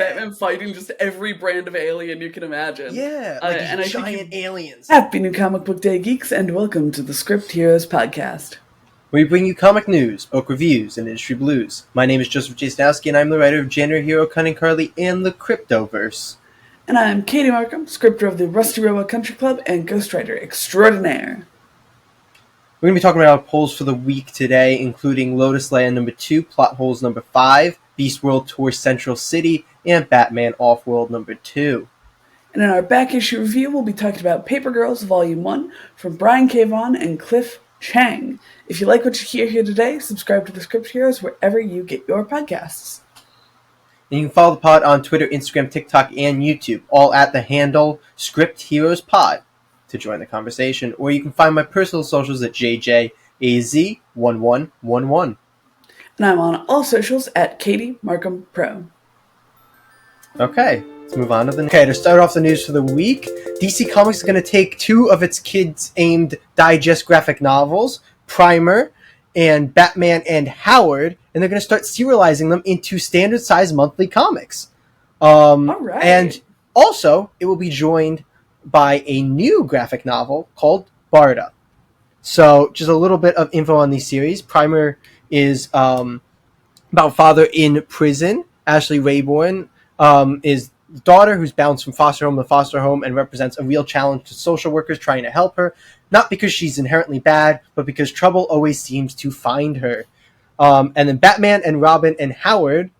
Batman fighting just every brand of alien you can imagine. Yeah, and giant aliens. Happy New Comic Book Day, geeks, and welcome to the Script Heroes podcast. We bring you comic news, book reviews, and industry blues. My name is Joseph Jasnowski, and I'm the writer of January Hero, Cunning Carly, and the Cryptoverse. And I'm Katie Markham, scripter of the Rusty Robot Country Club and ghostwriter extraordinaire. We're going to be talking about our polls for the week today, including Lotus Land number 2, Plot Holes number 5, Beast World Tour Central City, and Batman Off-World number 2. And in our back issue review, we'll be talking about Paper Girls Volume 1 from Brian K. Vaughan and Cliff Chang. If you like what you hear here today, subscribe to the Script Heroes wherever you get your podcasts. And you can follow the pod on Twitter, Instagram, TikTok, and YouTube, all at the handle Script Heroes Pod to join the conversation. Or you can find my personal socials at JJAZ1111. And I'm on all socials at Katie Markham Pro. Okay, let's move on to to start off the news for the week, DC Comics is going to take two of its kids-aimed digest graphic novels, Primer and Batman and Howard, and they're going to start serializing them into standard-sized monthly comics. All right. And also, it will be joined by a new graphic novel called Barda. So, just a little bit of info on these series. Primer is about father in prison. Ashley Rayborn is the daughter who's bounced from foster home to foster home and represents a real challenge to social workers trying to help her, not because she's inherently bad, but because trouble always seems to find her. And then Batman and Robin and Howard,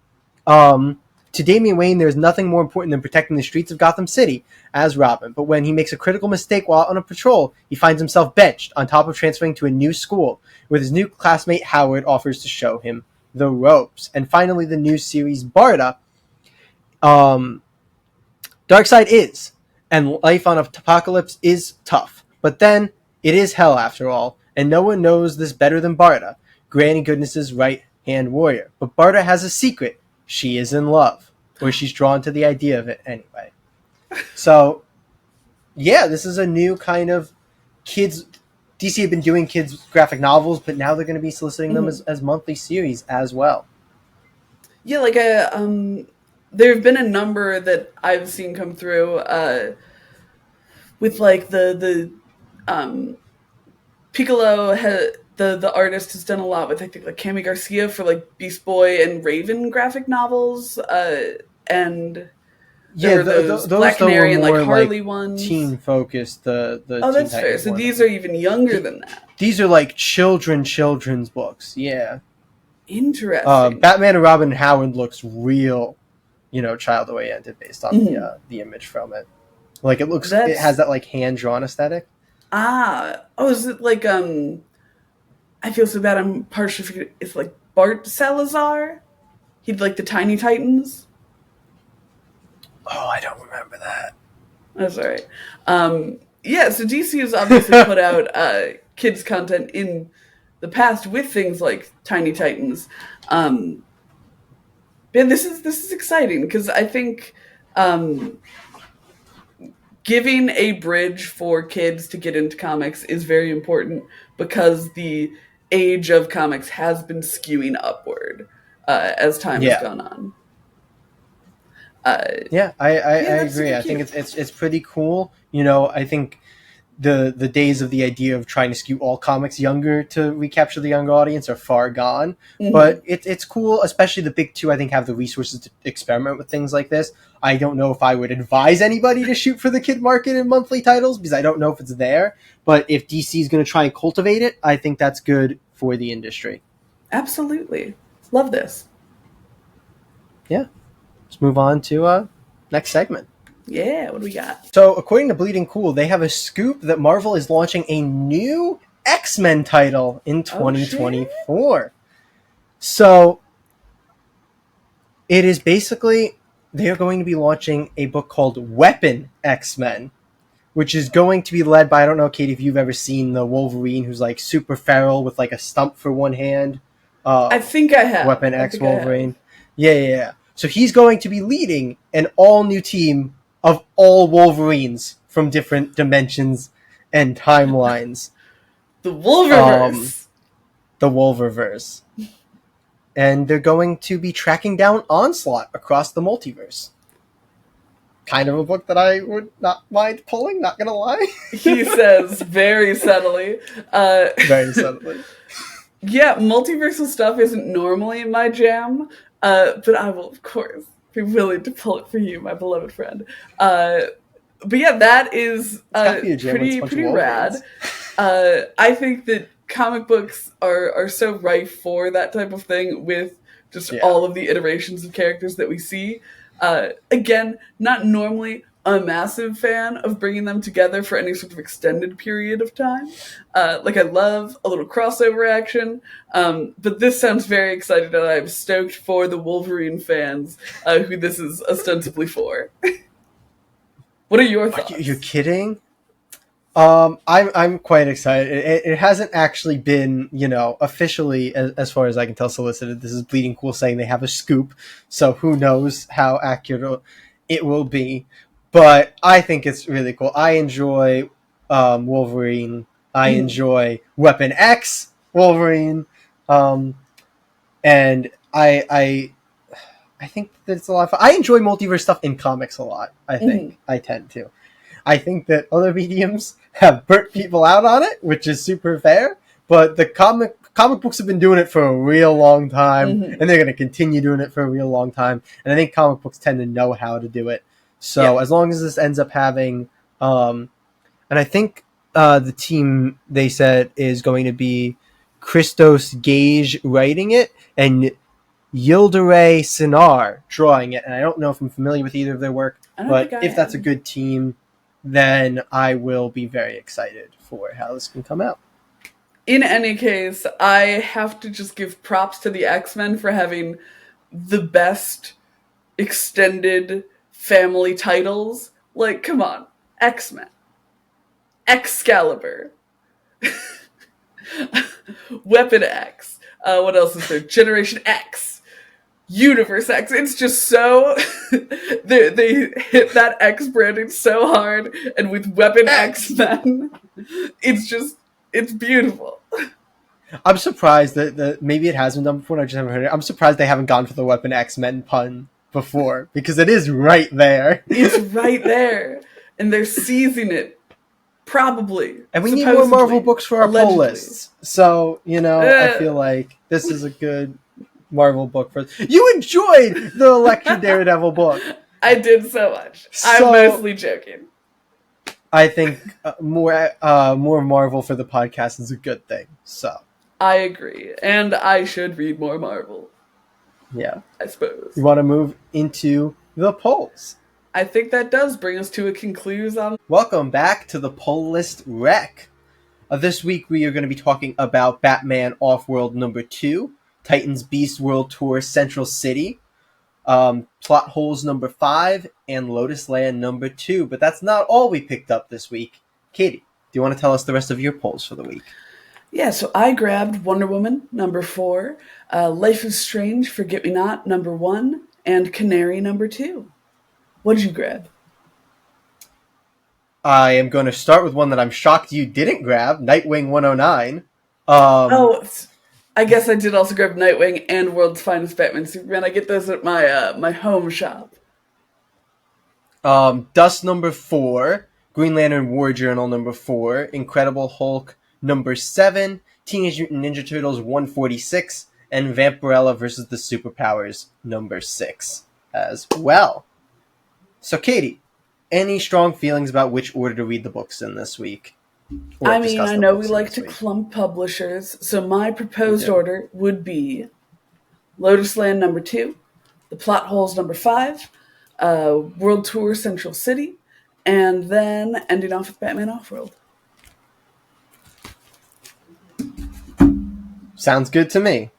to Damian Wayne, there's nothing more important than protecting the streets of Gotham City as Robin. But when he makes a critical mistake while on a patrol, he finds himself benched on top of transferring to a new school, where his new classmate Howard offers to show him the ropes. And finally, the new series Barda. Darkseid is, and life on Apocalypse is tough. But then, it is hell after all, and no one knows this better than Barda, Granny Goodness's right-hand warrior. But Barda has a secret. She is in love, or she's drawn to the idea of it anyway. So, yeah, this is a new kind of kids. DC have been doing kids graphic novels, but now they're going to be soliciting them as monthly series as well. Yeah, like there have been a number that I've seen come through with like the Piccolo. The artist has done a lot with, I think, like Cami Garcia for like Beast Boy and Raven graphic novels, and there were those Black Canary and like Harley ones. Teen focused. The that's fair. So these are even younger than that. These are like children's books. Yeah. Interesting. Batman and Robin and Howard looks real, child oriented based on the image from it. Like it has that like hand drawn aesthetic. Is it like I feel so bad. I'm partially forgetting. It's like Bart Salazar. He did like the Tiny Titans. Oh, I don't remember that. That's all right. Yeah, so DC has obviously put out kids content in the past with things like Tiny Titans. And this is exciting because I think giving a bridge for kids to get into comics is very important because the age of comics has been skewing upward as time has gone on. I agree. I think it's pretty cool. I think the days of the idea of trying to skew all comics younger to recapture the younger audience are far gone. Mm-hmm. But it's cool, especially the big two, I think, have the resources to experiment with things like this. I don't know if I would advise anybody to shoot for the kid market in monthly titles because I don't know if it's there. But if DC is going to try and cultivate it, I think that's good for the industry. Absolutely. Love this. Yeah. Let's move on to next segment. Yeah, what do we got? So, according to Bleeding Cool, they have a scoop that Marvel is launching a new X-Men title in 2024. So, it is basically, they are going to be launching a book called Weapon X-Men, which is going to be led by, I don't know, Katie, if you've ever seen the Wolverine who's like super feral with like a stump for one hand. I think I have. Weapon X Wolverine. Yeah. So he's going to be leading an all-new team of all Wolverines from different dimensions and timelines. The Wolververse. The Wolververse. and they're going to be tracking down Onslaught across the multiverse. Kind of a book that I would not mind pulling, not gonna lie. He says very subtly. Very subtly. Yeah, multiversal stuff isn't normally my jam, but I will, of course, be willing to pull it for you, my beloved friend. But yeah, that is pretty rad. I think that comic books are so rife for that type of thing with just all of the iterations of characters that we see. Again, not normally a massive fan of bringing them together for any sort of extended period of time. Like, I love a little crossover action, but this sounds very exciting, and I'm stoked for the Wolverine fans who this is ostensibly for. What are your thoughts? You're kidding? I'm quite excited. It hasn't actually been, officially, as far as I can tell, solicited. This is Bleeding Cool saying they have a scoop, so who knows how accurate it will be. But I think it's really cool. I enjoy Wolverine. I enjoy Weapon X Wolverine, and I think that it's a lot of fun. I enjoy multiverse stuff in comics a lot. I think I tend to. I think that other mediums have burnt people out on it, which is super fair. But the comic books have been doing it for a real long time, and they're going to continue doing it for a real long time. And I think comic books tend to know how to do it. So as long as this ends up having, and I think the team they said is going to be Christos Gage writing it and Yildiray Sinar drawing it. And I don't know if I'm familiar with either of their work, but if that's a good team, then I will be very excited for how this can come out. In any case, I have to just give props to the X-Men for having the best extended family titles. Like, come on. X-Men. Excalibur. Weapon X. What else is there? Generation X. Universe X. It's just so they hit that X branding so hard, and with Weapon X-Men, it's beautiful. I'm surprised that maybe it has been done before and I just haven't heard it. I'm surprised they haven't gone for the Weapon X-Men pun before, because it is right there. It's right there, and they're seizing it. Probably. And we need more Marvel books for our poll lists. So, I feel like this is a good Marvel book for you. Enjoyed the Electra Daredevil book. I did so much. I'm mostly joking. I think more Marvel for the podcast is a good thing. So I agree, and I should read more Marvel. Yeah, I suppose. You want to move into the polls? I think that does bring us to a conclusion. Welcome back to the Pull List Rec. This week we are going to be talking about Batman Offworld number 2, Titans Beast World Tour Central City, Plot Holes number 5, and Lotus Land number 2. But that's not all we picked up this week. Katie, do you want to tell us the rest of your polls for the week? Yeah, so I grabbed Wonder Woman number 4, Life is Strange, Forget Me Not number 1, and Canary number 2. What did you grab? I am going to start with one that I'm shocked you didn't grab, Nightwing 109. I guess I did also grab Nightwing and World's Finest Batman Superman. I get those at my home shop. Dust number 4, Green Lantern War Journal number 4, Incredible Hulk number 7, Teenage Mutant Ninja Turtles 146, and Vampirella vs. the Superpowers number 6 as well. So, Katie, any strong feelings about which order to read the books in this week? I mean, I know we like to clump publishers, so my proposed order would be Lotus Land number 2, The Plot Holes number 5, World Tour Central City, and then ending off with Batman Offworld. Sounds good to me.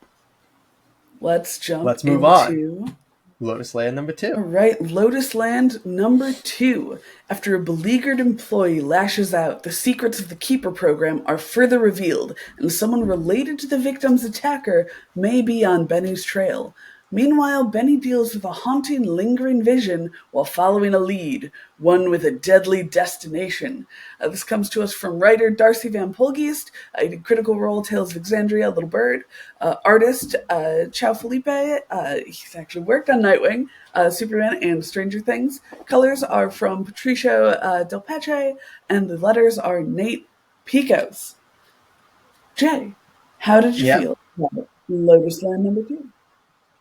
Let's move on. Lotus Land number 2. All right, Lotus Land number 2. After a beleaguered employee lashes out, the secrets of the Keeper program are further revealed, and someone related to the victim's attacker may be on Benny's trail. Meanwhile, Benny deals with a haunting, lingering vision while following a lead, one with a deadly destination. This comes to us from writer Darcy Van Polgeest, in Critical Role, Tales of Exandria, Little Bird. Artist Chow Felipe, he's actually worked on Nightwing, Superman, and Stranger Things. Colors are from Patricio Del Pace, and the letters are Nate Picos. Jay, how did you Yep. feel about Lotus Land #2?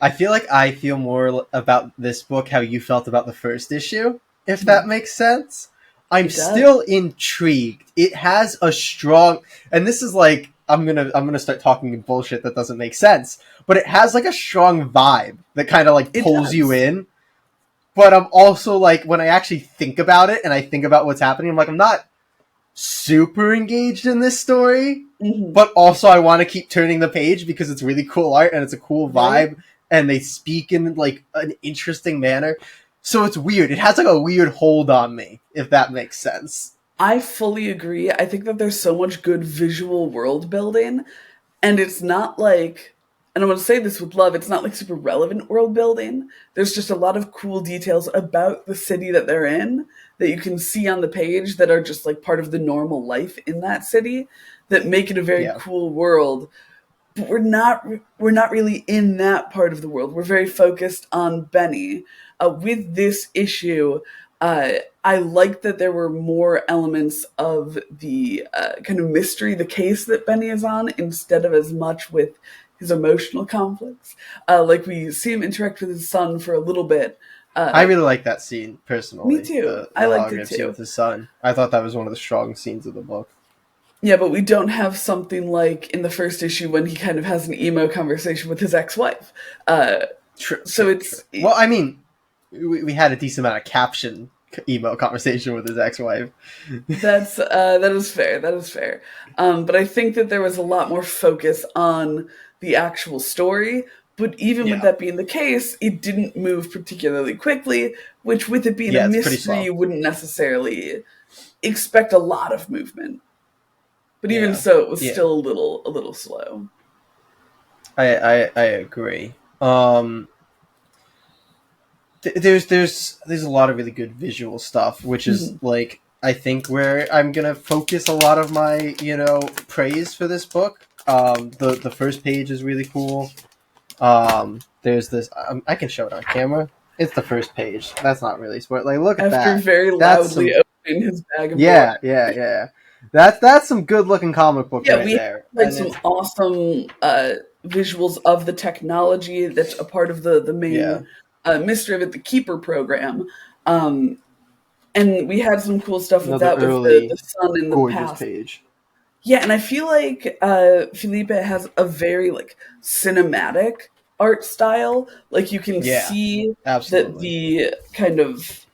I feel like I feel more about this book how you felt about the first issue, if that Mhm. makes sense. I'm It does. still intrigued. It has a strong, and this is like I'm gonna start talking bullshit that doesn't make sense, but it has like a strong vibe that kind of like It pulls you does. in. But I'm also like, when I actually think about it and I think about what's happening, I'm like, I'm not super engaged in this story, Hmm. but also I want to keep turning the page because it's really cool art and it's a cool Right? vibe and they speak in like an interesting manner. So it's weird. It has like a weird hold on me, if that makes sense. I fully agree. I think that there's so much good visual world building, and it's not like, and I'm going to say this with love, it's not like super relevant world building. There's just a lot of cool details about the city that they're in that you can see on the page that are just like part of the normal life in that city that make it a very Yeah. cool world. But we're not really in that part of the world. We're very focused on Benny. With this issue, I like that there were more elements of the kind of mystery, the case that Benny is on, instead of as much with his emotional conflicts. Like we see him interact with his son for a little bit. I Uh, really like that scene Me personally. too. The I liked it hologram scene too. with his son. I thought that was one of the strong scenes of the book. Yeah, but we don't have something like in the first issue when he kind of has an emo conversation with his ex-wife. Uh, True, so true, true. it's Well, I mean, we had a decent amount of caption email conversation with his ex-wife. that is fair. That is fair. But I think that there was a lot more focus on the actual story. But even with Yeah. that being the case, it didn't move particularly quickly, which with it being a Yeah, it's pretty mystery, slow. you wouldn't necessarily expect a lot of movement. But even Yeah. so, it was Yeah. still a little slow. I agree. There's a lot of really good visual stuff, which is Mhm. like I think where I'm gonna focus a lot of my praise for this book. The first page is really cool. There's this. I can show it on camera. It's the first page. That's not really sport. Like, look at After that. very That's loudly some. opening his bag of boy. Yeah. That's some good looking comic book Yeah, right we have there. like And some it's awesome visuals of the technology that's a part of the yeah, main mystery of it, the Keeper program. Um, and we had some cool stuff with another that with the early sun in the gorgeous past. page. Yeah, and I feel like Felipe has a very like cinematic art style. Like you can Yeah, see that absolutely. the kind of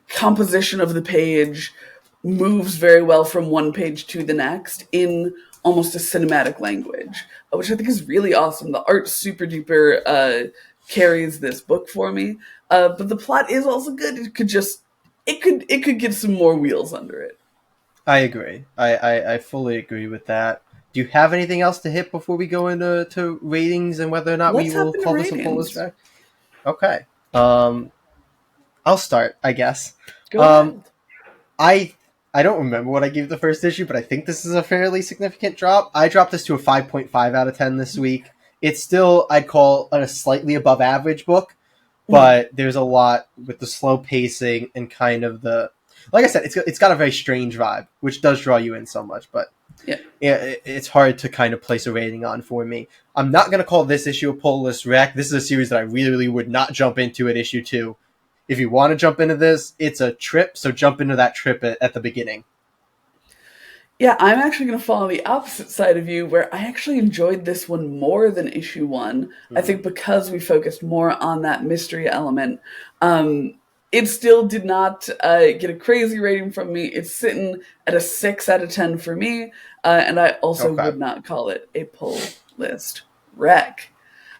composition of the page moves very well from one page to the next in almost a cinematic language, which I think is really awesome. The art super duper carries this book for me, but the plot is also good. It could get some more wheels under it. I agree. I fully agree with that. Do you have anything else to hit before we go into ratings and whether or not we Let's hop will into call this a Pull List ratings. Rec? Okay. Um, I'll start, I guess. Go Um, ahead. I I don't remember what I gave the first issue, but I think this is a fairly significant drop. I dropped this to a 5.5 out of 10 this week. It's still, I'd call a slightly above average book, Mhm. but there's a lot with the slow pacing and kind of the, like I said, it's got a very strange vibe, which does draw you in so much, but Yeah. yeah, it's hard to kind of place a rating on for me. I'm not going to call this issue a Pull List Rec. This is a series that I really would not jump into at issue 2. If you want to jump into this, it's a trip, so jump into that trip at the beginning. Yeah, I'm actually going to follow the opposite side of you, where I actually enjoyed this one more than issue one. I think Hmm. because we focused more on that mystery element. Um, it still did not get a crazy rating from me. It's sitting at a 6 out of 10 for me, and I also Okay. would not call it a pull list wreck.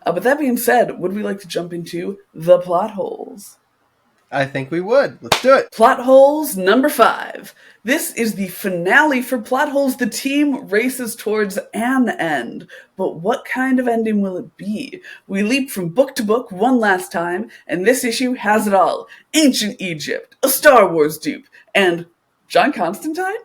But that being said, would we like to jump into the plot holes? I think we would. Let's do it. Plot holes number 5. This is the finale for plot holes. The team races towards an end. But what kind of ending will it be? We leap from book to book one last time, and this issue has it all. Ancient Egypt, a Star Wars dupe, and John Constantine?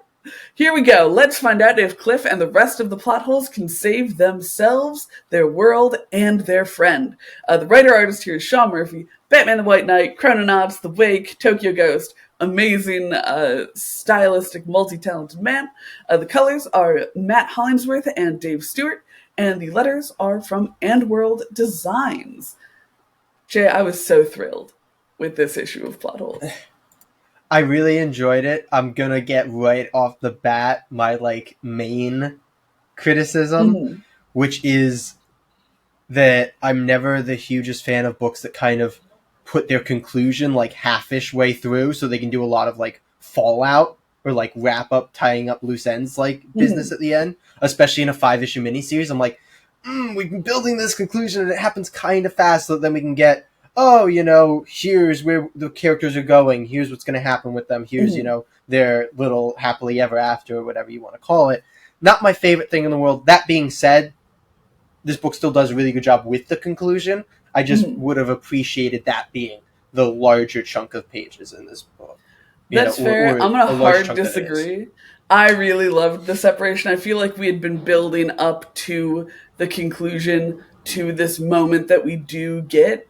Here we go. Let's find out if Cliff and the rest of the plot holes can save themselves, their world, and their friend. The writer-artist here is Sean Murphy, Batman the White Knight, Chrononauts, The Wake, Tokyo Ghost. Amazing, stylistic, multi-talented man. The colors are Matt Hollingsworth and Dave Stewart, and the letters are from And World Designs. Jay, I was so thrilled with this issue of Plot Holes. I really enjoyed it. I'm gonna get right off the bat my main criticism, which is that I'm never the hugest fan of books that kind of put their conclusion halfish way through, so they can do a lot of fallout or wrap up, tying up loose ends business at the end, especially in a 5-issue miniseries. I'm like, we've been building this conclusion and it happens kind of fast, so then we can get, here's where the characters are going. Here's what's going to happen with them. Here's, their little happily ever after, or whatever you want to call it. Not my favorite thing in the world. That being said, this book still does a really good job with the conclusion. I just would have appreciated that being the larger chunk of pages in this book. That's fair. I'm going to hard disagree. I really loved the separation. I feel like we had been building up to the conclusion, to this moment that we do get.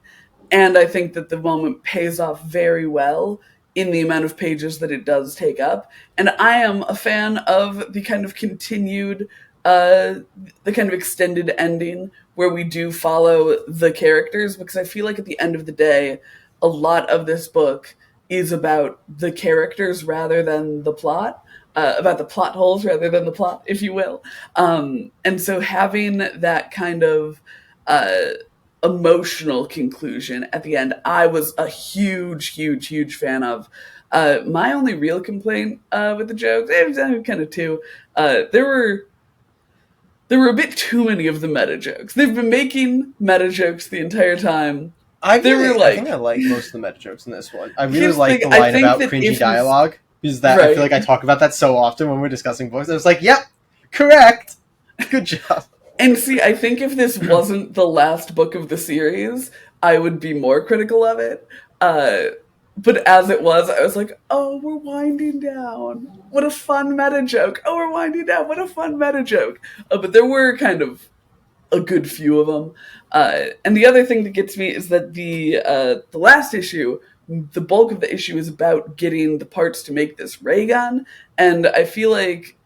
And I think that the moment pays off very well in the amount of pages that it does take up. And I am a fan of the kind of continued, the kind of extended ending where we do follow the characters, because I feel like at the end of the day, a lot of this book is about the characters rather than the plot, about the plot holes rather than the plot, if you will. And so having that kind of emotional conclusion at the end, I was a huge fan of. My only real complaint with the jokes, it was kind of two, there were a bit too many of the meta jokes. They've been making meta jokes the entire time. I think I like most of the meta jokes in this one. I really like the line about cringy dialogue, because I feel like I talk about that so often when we're discussing books. I was like, yep, correct. Good job. And see, I think if this wasn't the last book of the series, I would be more critical of it. But as it was, I was like, oh, we're winding down. What a fun meta joke. Oh, we're winding down. What a fun meta joke. But there were kind of a good few of them. And the other thing that gets me is that the last issue, the bulk of the issue is about getting the parts to make this ray gun. And I feel like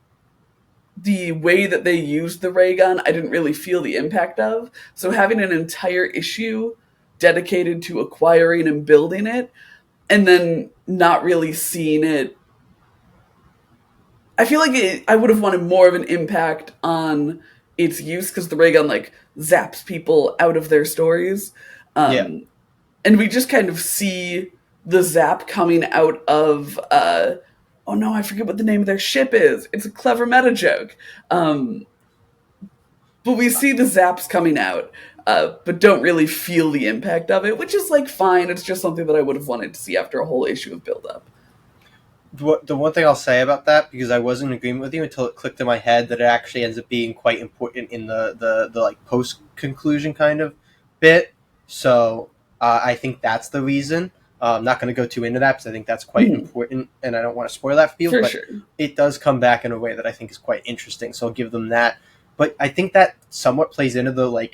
the way that they used the ray gun, I didn't really feel the impact of. So having an entire issue dedicated to acquiring and building it, and then not really seeing it, I feel like I would have wanted more of an impact on its use, because the ray gun zaps people out of their stories. And we just kind of see the zap coming out of oh no, I forget what the name of their ship is. It's a clever meta joke. But we see the zaps coming out, but don't really feel the impact of it, which is fine. It's just something that I would have wanted to see after a whole issue of build-up. The one thing I'll say about that, because I was in agreement with you until it clicked in my head, that it actually ends up being quite important in the post-conclusion kind of bit. So I think that's the reason. I'm not going to go too into that, because I think that's quite important, and I don't want to spoil that for people. But it does come back in a way that I think is quite interesting, so I'll give them that. But I think that somewhat plays into the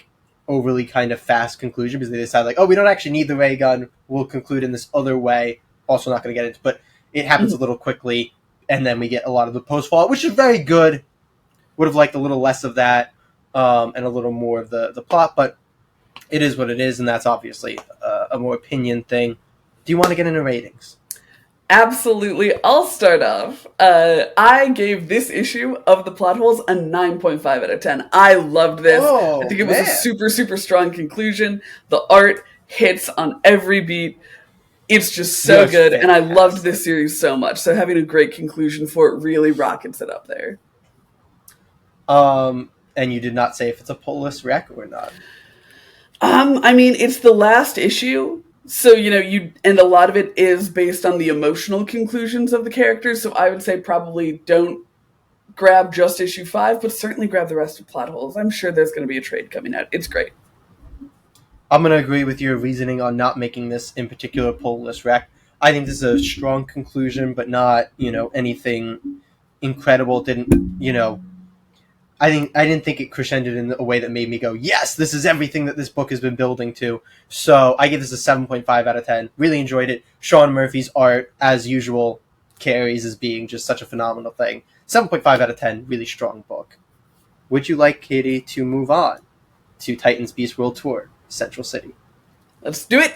overly kind of fast conclusion, because they decide we don't actually need the ray gun. We'll conclude in this other way. Also, not going to get into, but it happens a little quickly, and then we get a lot of the post fallout, which is very good. Would have liked a little less of that, and a little more of the plot, but it is what it is, and that's obviously a more opinion thing. Do you want to get into ratings? Absolutely. I'll start off. I gave this issue of the plot holes a 9.5 out of 10. I loved this. I think it was a super strong conclusion. The art hits on every beat. It's just so good, fantastic. And I loved this series so much. So having a great conclusion for it really rockets it up there. And you did not say if it's a Pull List Rec or not. I mean, it's the last issue, So, and a lot of it is based on the emotional conclusions of the characters. So I would say probably don't grab just issue 5, but certainly grab the rest of Plot Holes. I'm sure there's going to be a trade coming out. It's great. I'm going to agree with your reasoning on not making this in particular Pull List Rec. I think this is a strong conclusion, but not, anything incredible. Didn't, I didn't think it crescendoed in a way that made me go, yes, this is everything that this book has been building to. So I give this a 7.5 out of 10. Really enjoyed it. Sean Murphy's art, as usual, carries as being just such a phenomenal thing. 7.5 out of 10. Really strong book. Would you like, Katie, to move on to Titan's Beast World Tour, Central City? Let's do it.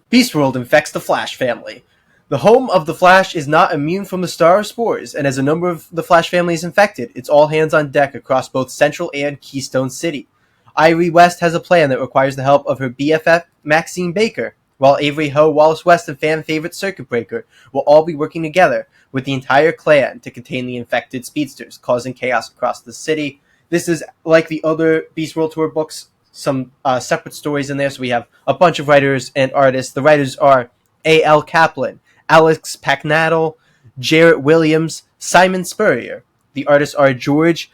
Beast World infects the Flash family. The home of the Flash is not immune from the Star of Spores, and as a number of the Flash family is infected, it's all hands on deck across both Central and Keystone City. Ivory West has a plan that requires the help of her BFF, Maxine Baker, while Avery Ho, Wallace West, and fan favorite Circuit Breaker will all be working together with the entire clan to contain the infected speedsters, causing chaos across the city. This is like the other Beast World Tour books, some separate stories in there, so we have a bunch of writers and artists. The writers are A.L. Kaplan, Alex Packnadel, Jarrett Williams, Simon Spurrier. The artists are George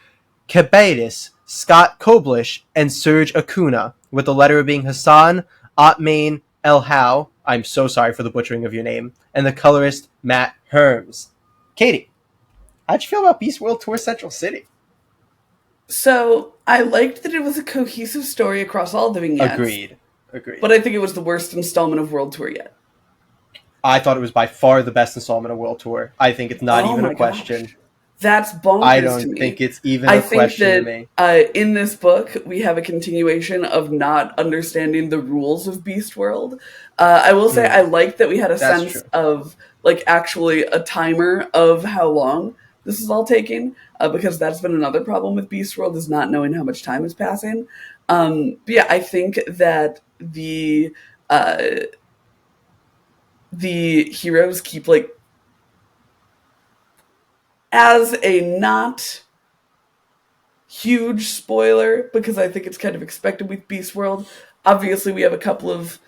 Cabadis, Scott Koblish, and Serge Acuna, with the letterer being Hassan Otmain El How. I'm so sorry for the butchering of your name. And the colorist, Matt Herms. Katie, how'd you feel about Beast World Tour Central City? So I liked that it was a cohesive story across all the vignettes. Agreed. But I think it was the worst installment of World Tour yet. I thought it was by far the best installment of World Tour. I think it's not even a question. Gosh. That's bonkers I to don't me. think it's even a question to me. In this book, we have a continuation of not understanding the rules of Beast World. I will say I like that we had a sense of actually a timer of how long this is all taking, because that's been another problem with Beast World, is not knowing how much time is passing. But yeah, I think that the heroes keep as a not huge spoiler, because I think it's kind of expected with Beast World. Obviously, we have a couple of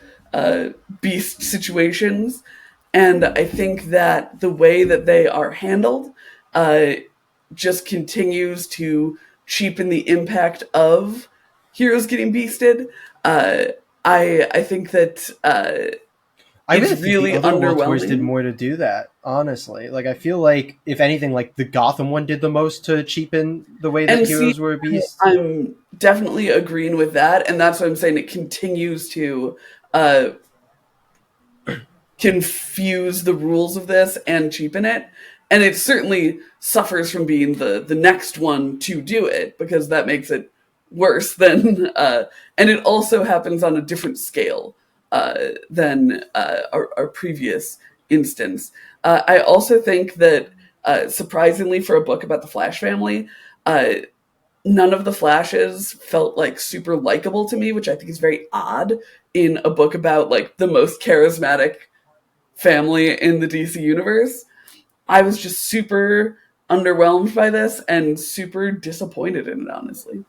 beast situations, and I think that the way that they are handled just continues to cheapen the impact of heroes getting beasted. I think that I it's really think the other World underwhelming. Tours did more to do that, honestly. I feel like, if anything, the Gotham one did the most to cheapen the way that heroes were beasts. I'm definitely agreeing with that, and that's what I'm saying. It continues to confuse the rules of this and cheapen it, and it certainly suffers from being the next one to do it, because that makes it worse than and it also happens on a different scale than our previous instance. I also think that, surprisingly, for a book about the Flash family, none of the Flashes felt super likable to me, which I think is very odd in a book about the most charismatic family in the DC universe. I was just super underwhelmed by this and super disappointed in it, honestly.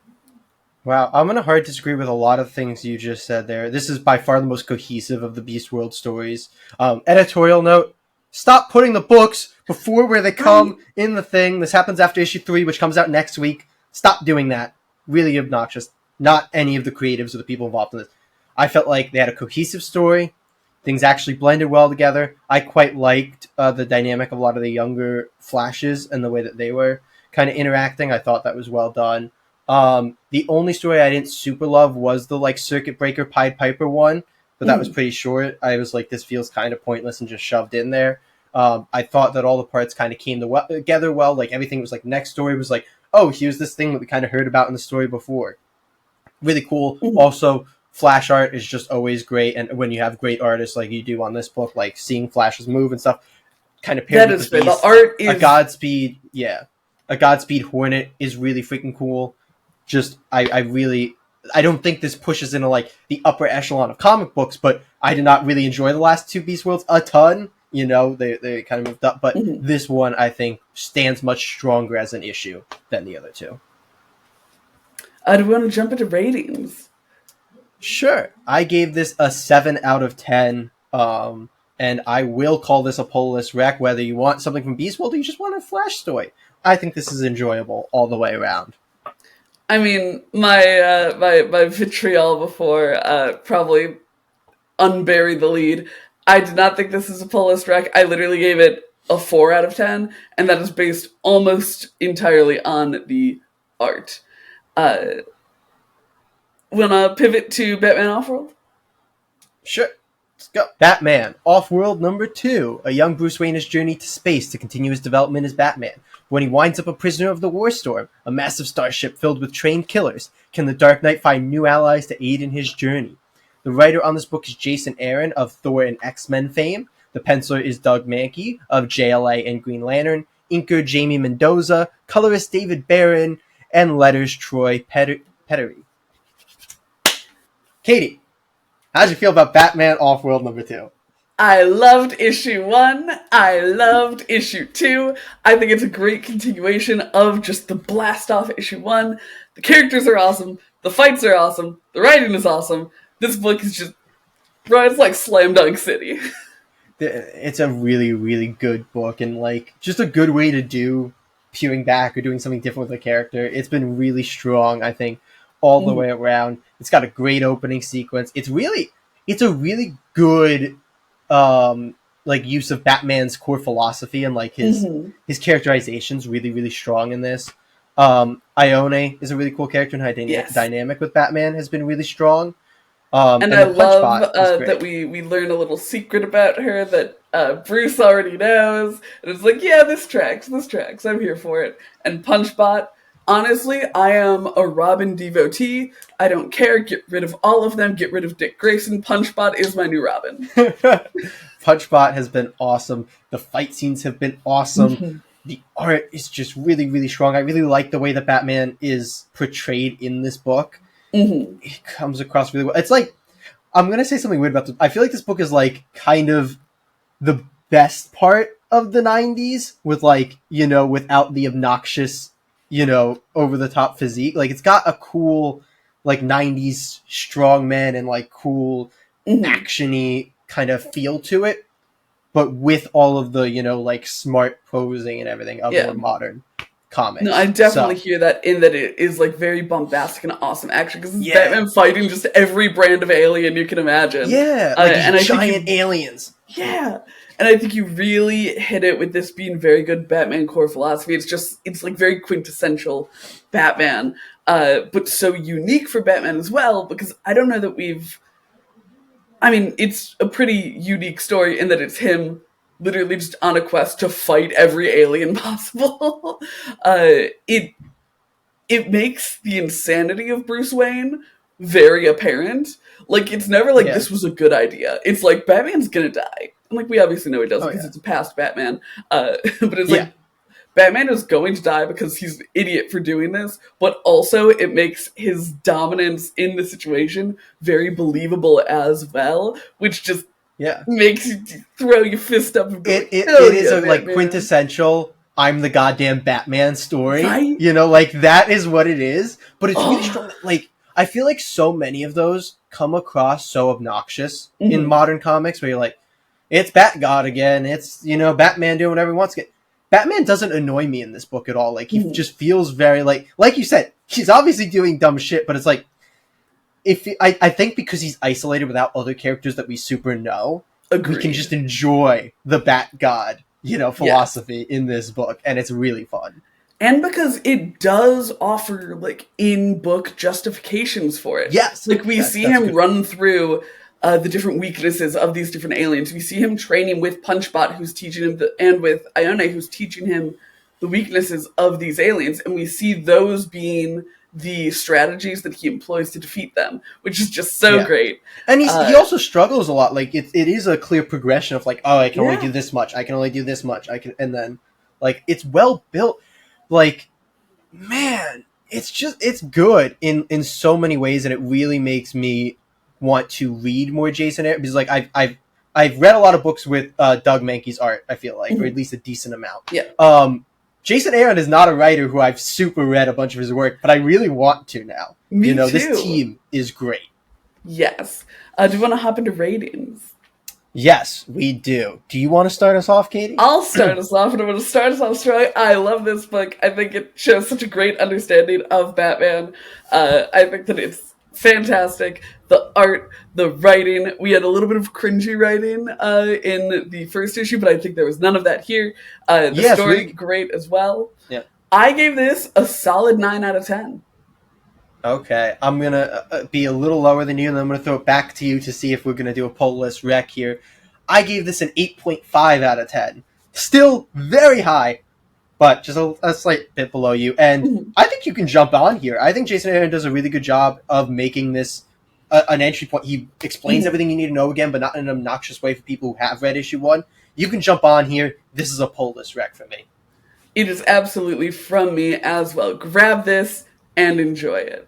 Wow, I'm going to hard disagree with a lot of things you just said there. This is by far the most cohesive of the Beast World stories. Editorial note, stop putting the books before where they come in the thing. This happens after issue 3, which comes out next week. Stop doing that. Really obnoxious. Not any of the creatives or the people involved in this. I felt like they had a cohesive story. Things actually blended well together. I quite liked the dynamic of a lot of the younger Flashes and the way that they were kind of interacting. I thought that was well done. The only story I didn't super love was the Circuit Breaker Pied Piper one, but that was pretty short. I was like, this feels kind of pointless and just shoved in there. I thought that all the parts kind of came together well. Everything was next story was oh, here's this thing that we kind of heard about in the story before. Really cool. Mm-hmm. Also, Flash art is just always great, and when you have great artists like you do on this book, seeing Flashes move and stuff, kind of paired with the Beast. The art is a Godspeed Hornet is really freaking cool. Just I don't think this pushes into the upper echelon of comic books, but I did not really enjoy the last two Beast Worlds a ton. They kind of moved up, but this one I think stands much stronger as an issue than the other two. Do we want to jump into ratings? Sure. I gave this a 7 out of 10. Um, and I will call this a Pull List Rec, whether you want something from Beast World or you just want a Flash story. I think this is enjoyable all the way around. I mean, my vitriol before probably unbury the lead. I did not think this is a Pull List Rec. I literally gave it a 4 out of 10, and that is based almost entirely on the art. Uh, Wanna pivot to Batman Offworld? Sure. Let's go. Batman, Off-World number 2. A young Bruce Wayne has journeyed to space to continue his development as Batman. When he winds up a prisoner of the War Storm, a massive starship filled with trained killers, can the Dark Knight find new allies to aid in his journey? The writer on this book is Jason Aaron of Thor and X-Men fame. The penciler is Doug Mahnke of JLA and Green Lantern. Inker Jamie Mendoza, colorist David Barron, and letters Troy Pettery. Katie, how'd you feel about Batman Off-World number 2? I loved issue 1. I loved issue 2. I think it's a great continuation of just the blast off issue 1. The characters are awesome. The fights are awesome. The writing is awesome. This book is just, bro, it's like Slam Dunk City. It's a really, really good book, and like just a good way to do peering back or doing something different with a character. It's been really strong, I think, all the way around. It's got a great opening sequence. It's a really good like use of Batman's core philosophy, and like his characterization's really, really strong in this. Ione is a really cool character, and her dynamic with Batman has been really strong. And I love that we learn a little secret about her that Bruce already knows. And it's like, yeah, this tracks. I'm here for it. And Punchbot, honestly, I am a Robin devotee. I don't care. Get rid of all of them. Get rid of Dick Grayson. Punchbot is my new Robin. Punchbot has been awesome. The fight scenes have been awesome. The art is just really, really strong. I really like the way that Batman is portrayed in this book. It comes across really well. It's like, I'm going to say something weird about this. I feel like this book is like kind of the best part of the 90s with like, without the obnoxious, over the top physique. Like it's got a cool like 90s strongman and like cool actiony kind of feel to it, but with all of the, like smart posing and everything of more modern comics. No, I definitely hear that in that it is like very bombastic and awesome action because it's Batman fighting just every brand of alien you can imagine. Yeah, like and giant aliens. Yeah, and I think you really hit it with this being very good Batman core philosophy. It's like very quintessential Batman, but so unique for Batman as well because I don't know that it's a pretty unique story in that it's him literally just on a quest to fight every alien possible. It makes the insanity of Bruce Wayne very apparent. Like, it's never like this was a good idea. It's like, Batman's gonna die. And like, we obviously know he does because it's a past Batman. But it's like, Batman is going to die because he's an idiot for doing this, but also it makes his dominance in the situation very believable as well, which just makes you throw your fist up and go, it is a like quintessential I'm the goddamn Batman story. Right? Like that is what it is. But it's really strong. Like I feel like so many of those come across so obnoxious in modern comics where you're like, it's Bat-God again, it's Batman doing whatever he wants to get. Batman doesn't annoy me in this book at all. Like he just feels very like you said, he's obviously doing dumb shit, but it's like I think because he's isolated without other characters that we super know, we can just enjoy the Bat-God, philosophy in this book, and it's really fun. And because it does offer, like, in-book justifications for it. Yes. Like, we see him run through the different weaknesses of these different aliens. We see him training with Punchbot, who's teaching him, and with Ione, who's teaching him the weaknesses of these aliens. And we see those being the strategies that he employs to defeat them, which is just so great. And he also struggles a lot. Like it is a clear progression of like, oh, I can only do this much. I can only do this much. And then like it's well built. Like, man, it's good in so many ways, and it really makes me want to read more Jason Aaron because like I've read a lot of books with Doug Mahnke's art. I feel like, or at least a decent amount. Yeah. Jason Aaron is not a writer who I've super read a bunch of his work, but I really want to now. Me too. This team is great. Yes. Do you want to hop into ratings? Yes, we do. Do you want to start us off, Katie? I'll start us off, and I'm going to start us off strong. I love this book. I think it shows such a great understanding of Batman. I think that it's fantastic. The art, the writing. We had a little bit of cringy writing in the first issue, but I think there was none of that here. The Yes, story, really. great as well. Yeah. I gave this a solid 9 out of 10. Okay, I'm gonna be a little lower than you, and then I'm gonna throw it back to you to see if we're gonna do a Pull List Rec here. I gave this an 8.5 out of 10. Still very high, but just a slight bit below you. And Mhm. I think you can jump on here. I think Jason Aaron does a really good job of making this an entry point. He explains Mhm. everything you need to know again, but not in an obnoxious way for people who have read issue 1. You can jump on here. This is a Pull List Rec for me. It is absolutely from me as well. Grab this and enjoy it.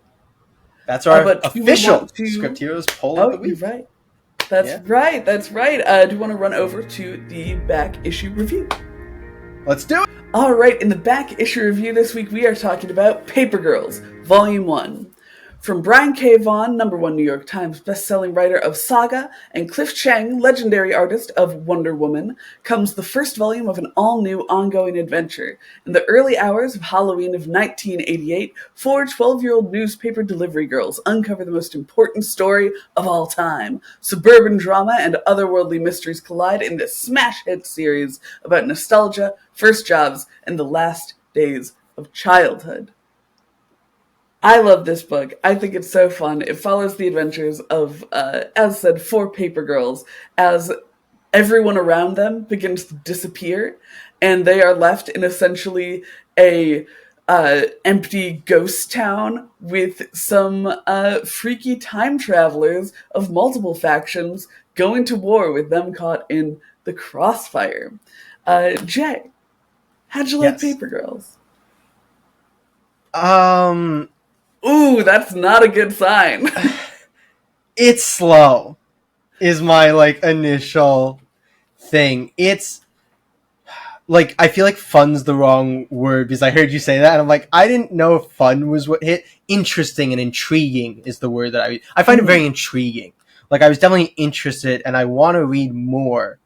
That's our But do we official want to? Script Heroes Poll of Oh, the you're Week. right. That's Yeah, right. That's right. Do you want to run over to the back issue review? let's do it. All right. In the back issue review this week, we are talking about Paper Girls, Volume One. From Brian K. Vaughan, #1 New York Times bestselling writer of Saga, and Cliff Chiang, legendary artist of Wonder Woman, comes the first volume of an all-new ongoing adventure. In the early hours of Halloween of 1988, four 12-year-old newspaper delivery girls uncover the most important story of all time. Suburban drama and otherworldly mysteries collide in this smash hit series about nostalgia, first jobs, and the last days of childhood. I love this book. I think it's so fun. It follows the adventures of, as said, four paper girls as everyone around them begins to disappear, and they are left in essentially a empty ghost town with some freaky time travelers of multiple factions going to war with them caught in the crossfire. Jay, how'd you like Yes. Paper Girls? Um, Ooh, that's not a good sign. it's slow. Is my initial thing. It's like I feel like fun's the wrong word because I heard you say that and I'm like I didn't know if fun was what hit. Interesting and intriguing is the word that I find it very intriguing. Like I was definitely interested and I want to read more,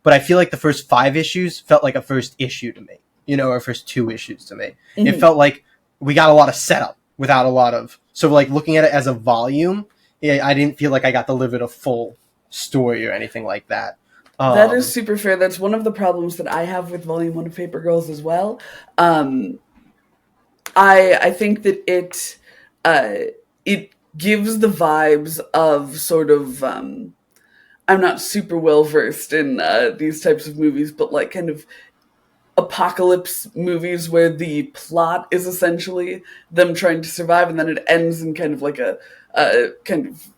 but I feel like the first 5 issues felt like a first issue to me. Or first 2 issues to me. It Mhm. felt like we got a lot of setup without a lot of. So like looking at it as a volume, I didn't feel like I got delivered a full story or anything like that. That is Um, super fair. That's one of the problems that I have with Volume One of Paper Girls as well. Um, I think that it gives the vibes of sort of I'm not super well versed in these types of movies, but like kind of apocalypse movies where the plot is essentially them trying to survive, and then it ends in kind of like a kind of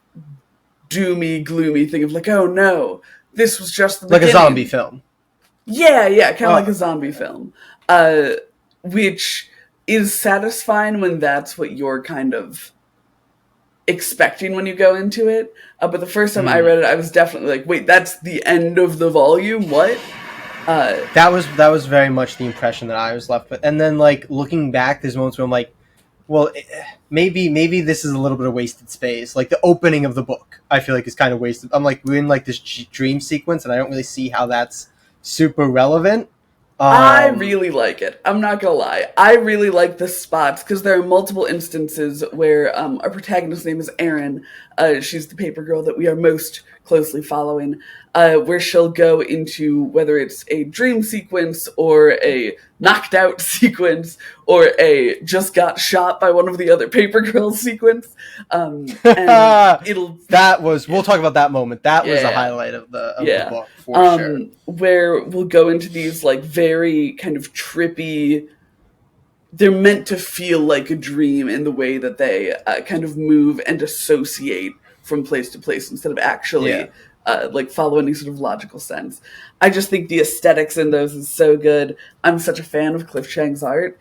doomy, gloomy thing of like, oh no, this was just the like a zombie beginning. film. Yeah, yeah, kind of like a zombie Okay. film, uh, which is satisfying when that's what you're kind of expecting when you go into it. But the first time I Mm. read it, I was definitely like, "Wait, that's the end of the volume? What?" Uh, That was very much the impression that I was left with. And then like looking back, there's moments where I'm like, well, maybe this is a little bit of wasted space. Like the opening of the book, I feel like is kind of wasted. I'm like we're in like this dream sequence, and I don't really see how that's super relevant. I Um, really like it. I'm not gonna lie. I really like the spots because there are multiple instances where our protagonist's name is Erin. She's the paper girl that we are most closely following. Where she'll go into whether it's a dream sequence or a knocked out sequence or a just got shot by one of the other paper girls sequence, and it'll that was. We'll talk about that moment. That was a yeah. highlight of the Yeah. book for sure. Where we'll go into these like very kind of trippy, they're meant to feel like a dream in the way that they kind of move and associate from place to place instead of Yeah. actually like follow any sort of logical sense. I just think the aesthetics in those is so good. I'm such a fan of Cliff Chang's art.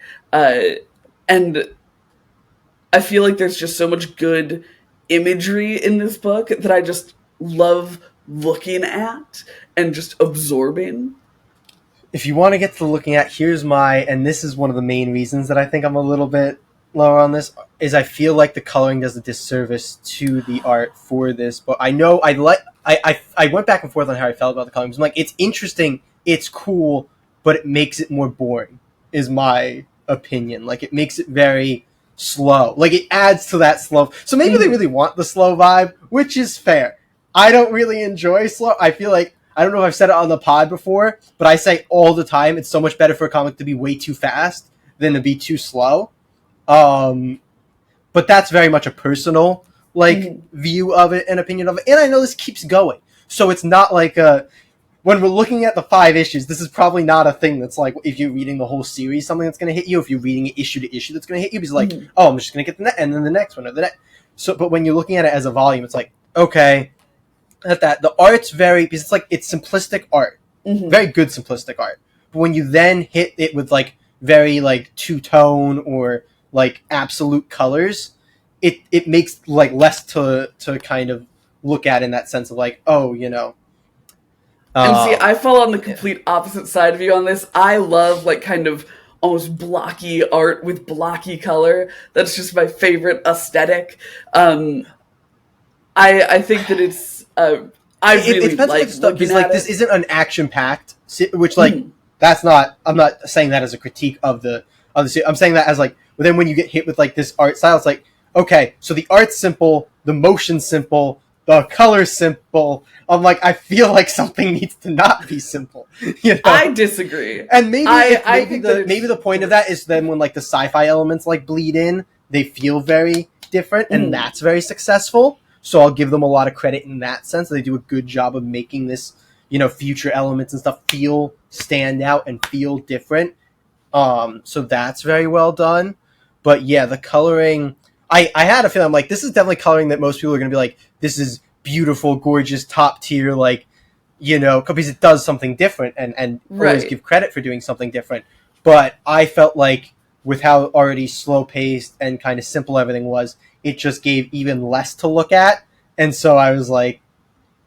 And I feel like there's just so much good imagery in this book that I just love looking at and just absorbing. If you want to get to looking at, here's my, and this is one of the main reasons that I think I'm a little bit lower on this, is I feel like the coloring does a disservice to the art for this. But I know I like. I went back and forth on how I felt about the comics. I'm like, it's interesting, it's cool, but it makes it more boring, is my opinion. Like, it makes it very slow. Like, it adds to that slow. So maybe they really want the slow vibe, which is fair. I don't really enjoy slow. I feel like, I don't know if I've said it on the pod before, but I say all the time it's so much better for a comic to be way too fast than to be too slow. Um, but that's very much a personal like view of it and opinion of it. And I know this keeps going, so it's not like when we're looking at the 5 issues, this is probably not a thing that's like if you're reading the whole series, something that's going to hit you. If you're reading it issue to issue, that's going to hit you. Because like, oh, I'm just going to get and then the next one or the next. So, but when you're looking at it as a volume, it's like, okay, at that the art's very, because it's like it's simplistic art, very good simplistic art. But when you then hit it with like very like two tone or like absolute colors, it makes like less to kind of look at in that sense of like, oh, you know. And see, I fall on the Yeah. complete opposite side of you on this. I love like kind of almost blocky art with blocky color. That's just my favorite aesthetic. I think that it's I really It depends on like the stuff, looking because like at this it. isn't an action packed, which like that's not. I'm not saying that as a critique of the I'm saying that as like, but then when you get hit with like this art style, it's like, okay, so the art's simple, the motion's simple, the color's simple. I'm like, I feel like something needs to not be simple, you know. I disagree. And maybe I think that maybe the point of that is then when like the sci-fi elements like bleed in, they feel very different, and that's very successful. So I'll give them a lot of credit in that sense. They do a good job of making this, you know, future elements and stuff feel stand out and feel different. So that's very well done. But yeah, the coloring, I had a feeling, I'm like, this is definitely coloring that most people are going to be like, this is beautiful, gorgeous, top tier, like, you know, because it does something different, and always give credit for doing something different. But I felt like with how already slow paced and kind of simple everything was, it just gave even less to look at. And so I was like,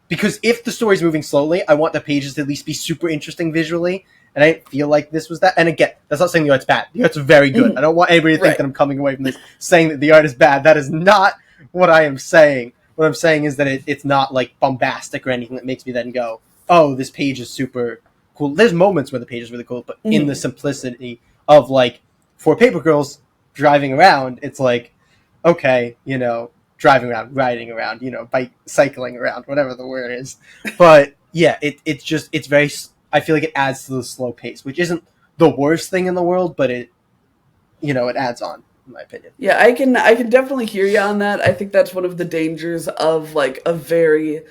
because if the story's moving slowly, I want the pages to at least be super interesting visually. And I didn't feel like this was that. And again, that's not saying the art's bad. The art's very good. I don't want anybody to think that I'm coming away from this saying that the art is bad. That is not what I am saying. What I'm saying is that it's not like bombastic or anything that makes me then go, oh, this page is super cool. There's moments where the page is really cool, but in the simplicity of like 4 paper girls driving around, it's like, okay, you know, driving around, riding around, you know, bike, cycling around, whatever the word is. But yeah, it's just, it's very, I feel like it adds to the slow pace, which isn't the worst thing in the world, but it, you know, it adds on, in my opinion. Yeah, I can definitely hear you on that. I think that's one of the dangers of like a very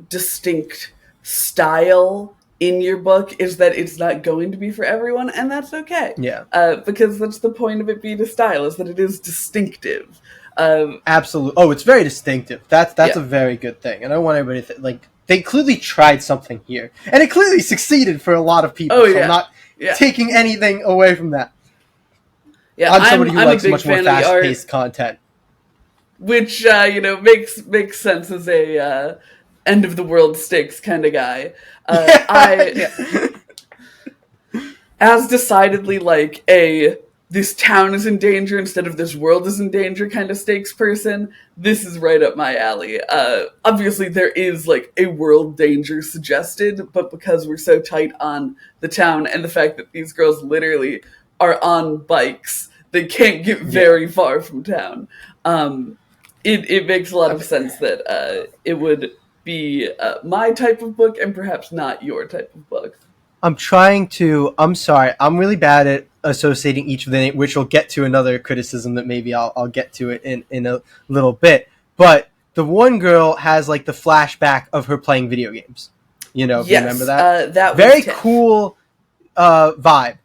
distinct style in your book, is that it's not going to be for everyone, and that's okay. Yeah. Because that's the point of it being a style, is that it is distinctive. Absolutely. Oh, it's very distinctive. That's Yeah. a very good thing. And I don't want everybody to like, they clearly tried something here, and it clearly succeeded for a lot of people. Oh, So yeah. I'm not Yeah. taking anything away from that. Yeah, I'm somebody who I'm likes a big much more fan of the fast-paced art, content. which you know makes sense as a end of the world stakes kind of guy. I Yeah. as decidedly like a this town is in danger instead of this world is in danger kind of stakes person. This is right up my alley. Obviously there is like a world danger suggested, but because we're so tight on the town and the fact that these girls literally are on bikes, they can't get very far from town. It makes a lot of sense that it would be my type of book and perhaps not your type of book. I'm sorry. I'm really bad at associating each of the names, which we'll get to another criticism that maybe I'll get to it in a little bit. But the one girl has like the flashback of her playing video games. You know, if you remember Yes, that? that was Very Tiff. cool vibe.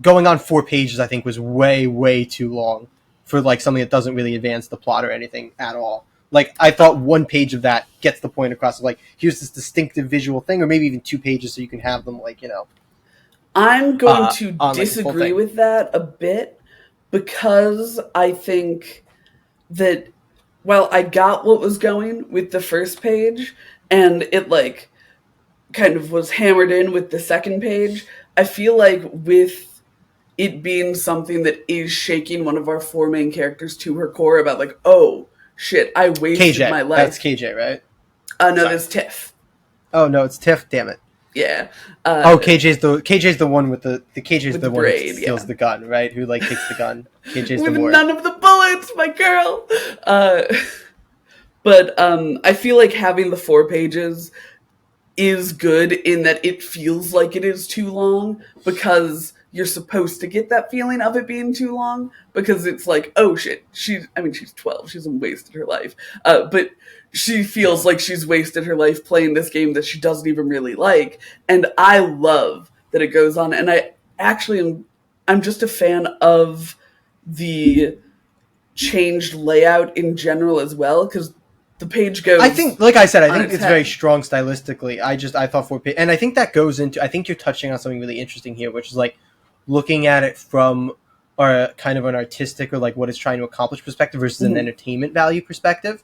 Going on 4 pages, I think, was way, way too long for like something that doesn't really advance the plot or anything at all. Like, I thought 1 page of that gets the point across of like, here's this distinctive visual thing, or maybe even 2 pages so you can have them like, you know, I'm going to on like this whole disagree thing. with that a bit, because I think that while I got what was going with the first page and it like kind of was hammered in with the second page, I feel like with it being something that is shaking one of our 4 main characters to her core about like, oh shit, I wasted KJ. my That's life. KJ, right? No, Sorry. there's Tiff. Oh no, it's Tiff. Damn it. Yeah. Oh, KJ's the one with the KJ's With the the one who braid, steals yeah. the gun, right? Who like takes the gun. KJ's the With more. none of the bullets, my girl. Uh, but I feel like having the 4 pages is good in that it feels like it is too long because you're supposed to get that feeling of it being too long because it's like, oh shit, she's 12, she's wasted her life. But she feels like she's wasted her life playing this game that she doesn't even really like. And I love that it goes on. And I'm just a fan of the changed layout in general as well because the page I goes think, like I said, I on think its it's very head. strong stylistically. I thought and I think that goes into. I think you're touching on something really interesting here, which is like looking at it from kind of an artistic or like what it's trying to accomplish perspective versus an Mhm. entertainment value perspective.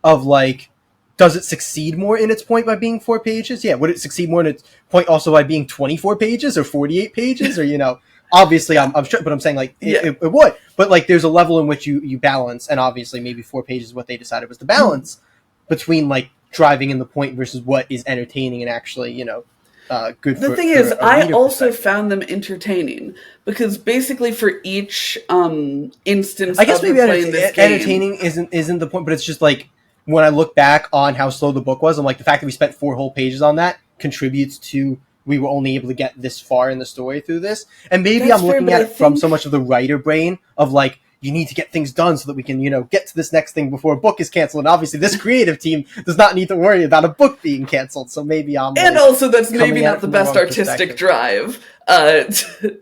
Of like, does it succeed more in its point by being 4 pages? Yeah. Would it succeed more in its point also by being 24 pages or 48 pages or obviously I'm sure, but I'm saying like Yeah. it would, but like there's a level in which you balance, and obviously maybe 4 pages is what they decided was the balance between like driving in the point versus what is entertaining and actually good The thing for is, a I reader also perspective. found them entertaining because basically for each instance I guess of her maybe playing this game, entertaining isn't the point, but it's just like when I look back on how slow the book was, I'm like the fact that we spent 4 whole pages on that contributes to we were only able to get this far in the story through this. And maybe that's I'm fair, looking but at I it from so think much of the writer brain of like you need to get things done so that we can get to this next thing before a book is canceled. And obviously, this creative team does not need to worry about a book being canceled. So maybe I'm and like also that's maybe coming at not it the from the best wrong artistic perspective. drive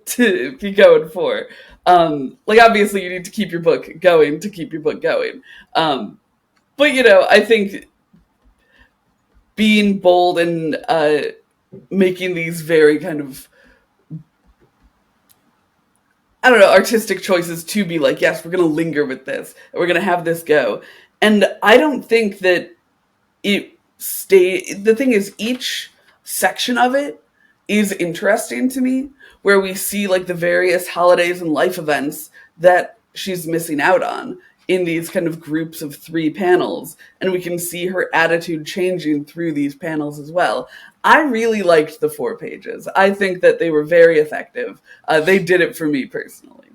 to be going for. Like obviously you need to keep your book going to keep your book going. But I think being bold and making these very kind of I don't know, artistic choices to be like, yes, we're going to linger with this. And we're going to have this go. And I don't think that the thing is, each section of it is interesting to me, where we see like the various holidays and life events that she's missing out on in these kind of groups of 3 panels, and we can see her attitude changing through these panels as well. I really liked the 4 pages. I think that they were very effective. They did it for me personally.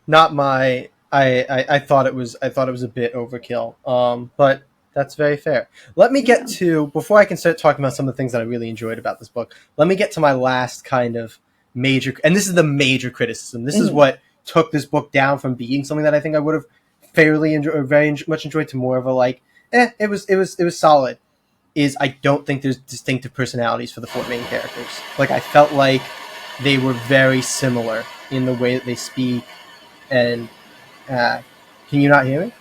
Not my. I thought it was. I thought it was a bit overkill. But that's very fair. Let me get Yeah. to before I can start talking about some of the things that I really enjoyed about this book. Let me get to my last kind of major, and this is the major criticism. This is Mhm. what took this book down from being something that I think I would have fairly enjoyed, or very much enjoyed, to more of a like, it was solid. Is I don't think there's distinctive personalities for the 4 main characters. Like I felt like they were very similar in the way that they speak and uh, can you not hear me?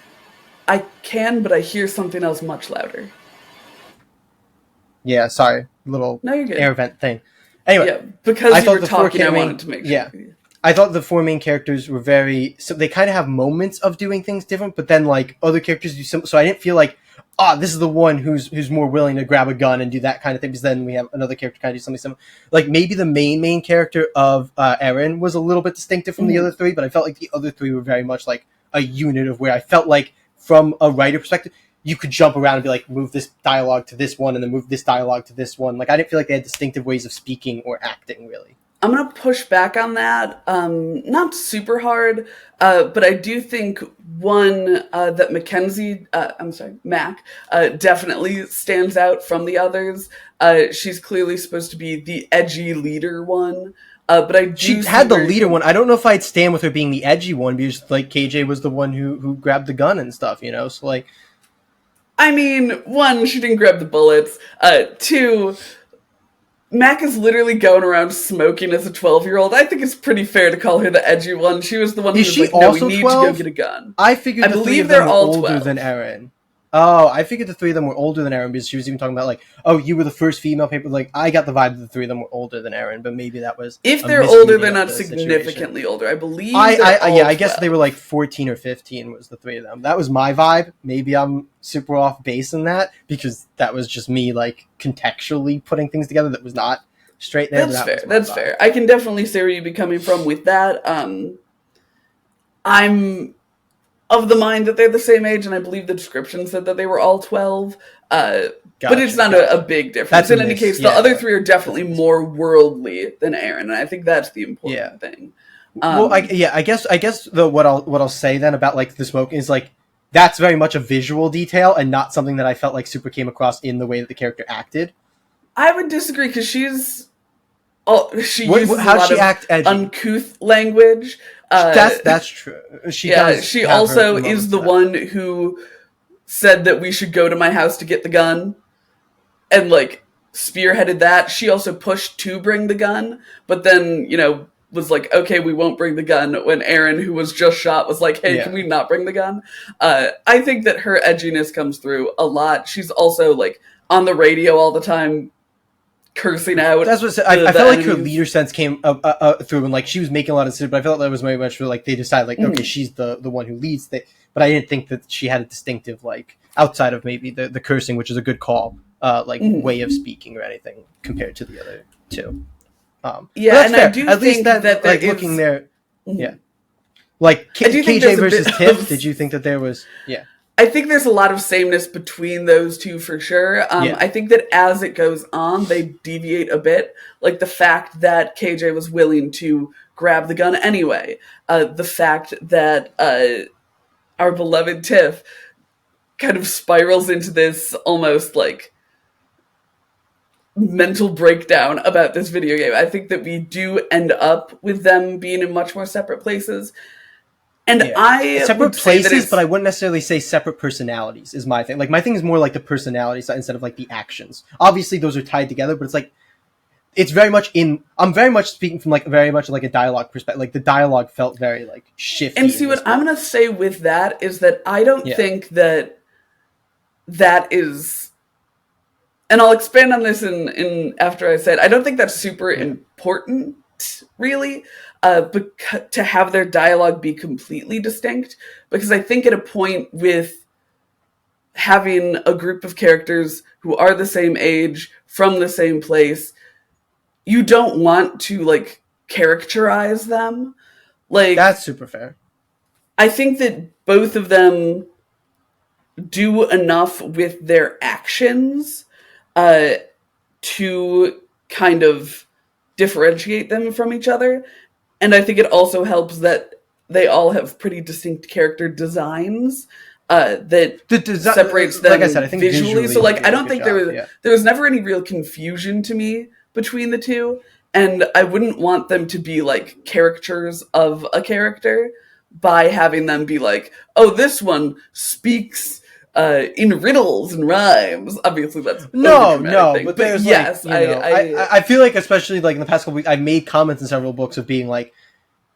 I can, but I hear something else much louder. Yeah, sorry, little No, you're air good. vent thing. Anyway, Yeah, I because you thought were the four talking, I main wanted to make sure. yeah, I thought the 4 main characters were very so they kind of have moments of doing things different, but then like other characters do some. So I didn't feel like this is the one who's more willing to grab a gun and do that kind of thing. Because then we have another character kind of do something similar. Like maybe the main character of Erin was a little bit distinctive from the Mhm. other three, but I felt like the other three were very much like a unit of where I felt like from a writer perspective you could jump around and be like, move this dialogue to this one and then move this dialogue to this one. Like I didn't feel like they had distinctive ways of speaking or acting really. I'm gonna push back on that. Not super hard, but I do think one that I'm sorry, Mac, definitely stands out from the others. She's clearly supposed to be the edgy leader one, but I She do see had the where you're leader coming. one. I don't know if I'd stand with her being the edgy one because like KJ was the one who grabbed the gun and stuff, So like I mean, one, she didn't grab the bullets. Two, Mac is literally going around smoking as a 12-year-old. I think it's pretty fair to call her the edgy one. She was the one who is was she like, no, we also need to go 12? get a gun. I I figured the three believe of them they're were all older than 12. Erin. Oh, I figured the three of them were older than Erin because she was even talking about like, oh, you were the first female paper. Like, I got the vibe that the three of them were older than Erin, but maybe that was If a they're older, they're misreading of not the situation. significantly older. I believe they're Yeah, all I guess they were like 12. 14 or 15 was the three of them. That was my vibe. Maybe I'm super off base in that because that was just me like contextually putting things together that was not straight there, but That's that fair. was my That's vibe. fair. I can definitely see where you'd be coming from with that. I'm of the mind that they're the same age, and I believe the description said that they were all 12. But it's not a big difference. In any case, the other three are definitely more worldly than Eren, and I think that's the important thing. Well, I guess what I'll say then about like the smoke is like that's very much a visual detail and not something that I felt like super came across in the way that the character acted. I would disagree because she uses a lot of uncouth language. That's true. She also is the one who said that we should go to my house to get the gun, and like spearheaded that. She also pushed to bring the gun, but then was like, okay, we won't bring the gun, when Eren, who was just shot, was like, hey, can we not bring the gun? I think that her edginess comes through a lot. She's also like on the radio all the time cursing out. That's what I felt like her leader sense came through, and like she was making a lot of sense, but I felt that was very much for like they decided like okay, she's the one who leads but I didn't think that she had a distinctive like outside of maybe the cursing, which is a good call, way of speaking or anything compared to the other two. And fair. I do at think least that like looking there, like KJ versus Tiff. Did you think that there was I think there's a lot of sameness between those two for sure. I think that as it goes on, they deviate a bit. Like the fact that KJ was willing to grab the gun anyway. The fact that our beloved Tiff kind of spirals into this almost like mental breakdown about this video game. I think that we do end up with them being in much more separate places. And separate places, but I wouldn't necessarily say separate personalities is my thing. Like my thing is more like the personality side instead of like the actions. Obviously those are tied together, but it's like it's very much I'm very much speaking from like very much like a dialogue perspective. Like the dialogue felt very like shifty. And see what I'm gonna say with that is that I don't think that is, and I'll expand on this in after I said I don't think that's super important really. But to have their dialogue be completely distinct, because I think at a point with having a group of characters who are the same age from the same place, you don't want to like characterize them. Like that's super fair. I think that both of them do enough with their actions to kind of differentiate them from each other. And I think it also helps that they all have pretty distinct character designs that separates them, like I said, I think visually. So like I don't think there was never any real confusion to me between the two. And I wouldn't want them to be like caricatures of a character by having them be like, oh, this one speaks in riddles and rhymes. Obviously that's no, but there's yes, like, I feel like especially like in the past couple weeks, I made comments in several books of being like,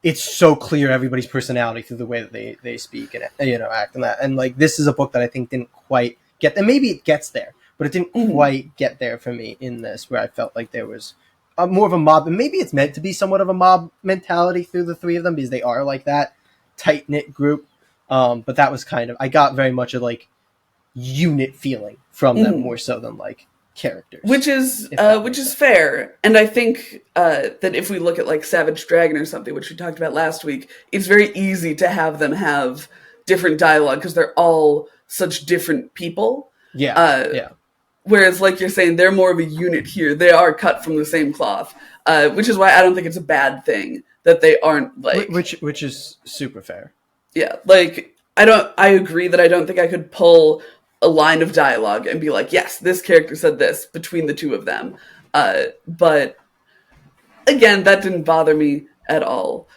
it's so clear everybody's personality through the way that they speak and act and that. And like this is a book that I think didn't quite get, and maybe it gets there, but it didn't quite get there for me in this, where I felt like there was more of a mob, and maybe it's meant to be somewhat of a mob mentality through the three of them because they are like that tight knit group. But that was kind of, I got very much a like unit feeling from them more so than like characters, which is fair. And I think that if we look at like Savage Dragon or something, which we talked about last week, it's very easy to have them have different dialogue because they're all such different people. Whereas like you're saying, they're more of a unit here. They are cut from the same cloth, which is why I don't think it's a bad thing that they aren't like, which is super fair. Like I agree that I don't think I could pull a line of dialogue and be like, yes, this character said this between the two of them. But again, that didn't bother me at all,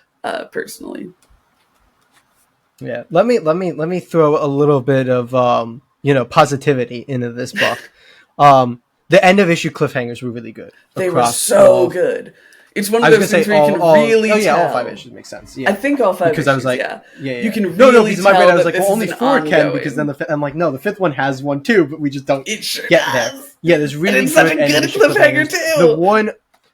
personally. Yeah. Let me throw a little bit of, positivity into this book. The end of issue cliffhangers were really good. They were so good. It's one of those things where you can really tell. All 5 issues make sense. Yeah. I think all 5 because issues, I was like, you can really because tell my brain, I was like, well, only 4 can, because then I'm like, no, the 5th one has one too, but we just don't get there. Yeah, there's really and it's such a good cliffhanger too. The one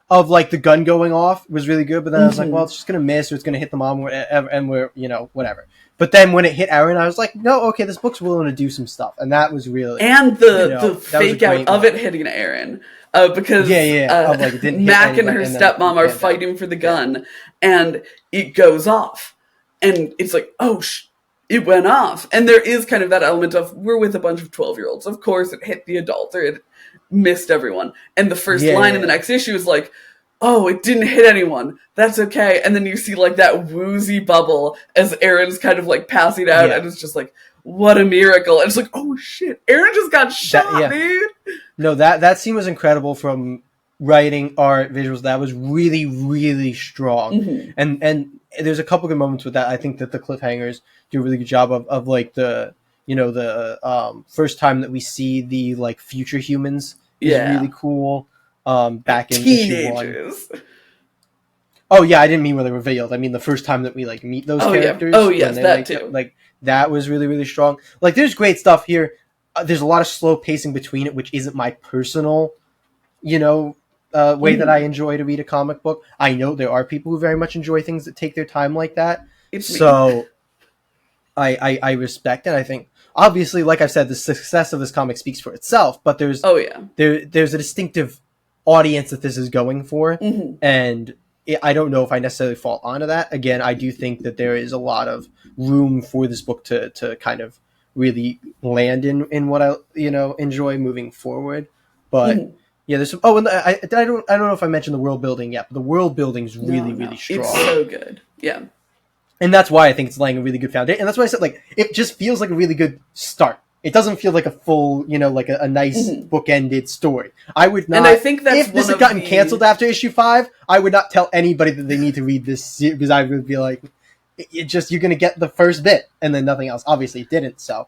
of like the gun going off was really good, but then I was like, well, it's just gonna miss or it's gonna hit the mom, and we're whatever. But then when it hit Eren, I was like, no, okay, this book's willing to do some stuff, and that was really the fake out of it hitting Eren. Because like Mac and her stepmom are fighting for the gun, and it goes off, and it's like, oh, it went off. And there is kind of that element of we're with a bunch of 12-year-olds. Of course, it hit the adults or it missed everyone. And the first line in the next issue is like, oh, it didn't hit anyone. That's okay. And then you see like that woozy bubble as Aaron's kind of like passing out, and it's just like, what a miracle. And it's like, oh shit, Aaron just got shot, dude. No, that scene was incredible from writing, art, visuals. That was really, really strong. Mm-hmm. And there's a couple good moments with that. I think that the cliffhangers do a really good job of like the first time that we see the like future humans is really cool. Back in issue 1. Oh yeah, I didn't mean when they were revealed. I mean the first time that we like meet those characters. Yeah. Oh yes, that too. Like that was really, really strong. Like there's great stuff here. There's a lot of slow pacing between it, which isn't my personal, way that I enjoy to read a comic book. I know there are people who very much enjoy things that take their time like that. I respect it. I think obviously, like I've said, the success of this comic speaks for itself. But there's there's a distinctive audience that this is going for, and I don't know if I necessarily fall onto that. Again, I do think that there is a lot of room for this book to kind of really land in what I enjoy moving forward. But there's some. Oh, and I don't know if I mentioned the world building yet, but the world building is really strong. It's so good. Yeah. And that's why I think it's laying a really good foundation. And that's why I said, like, it just feels like a really good start. It doesn't feel like a full, like a nice book-ended story. I would not. And I think that's if this had gotten canceled after issue 5, I would not tell anybody that they need to read this because I would be like, you're going to get the first bit and then nothing else. Obviously, it didn't, so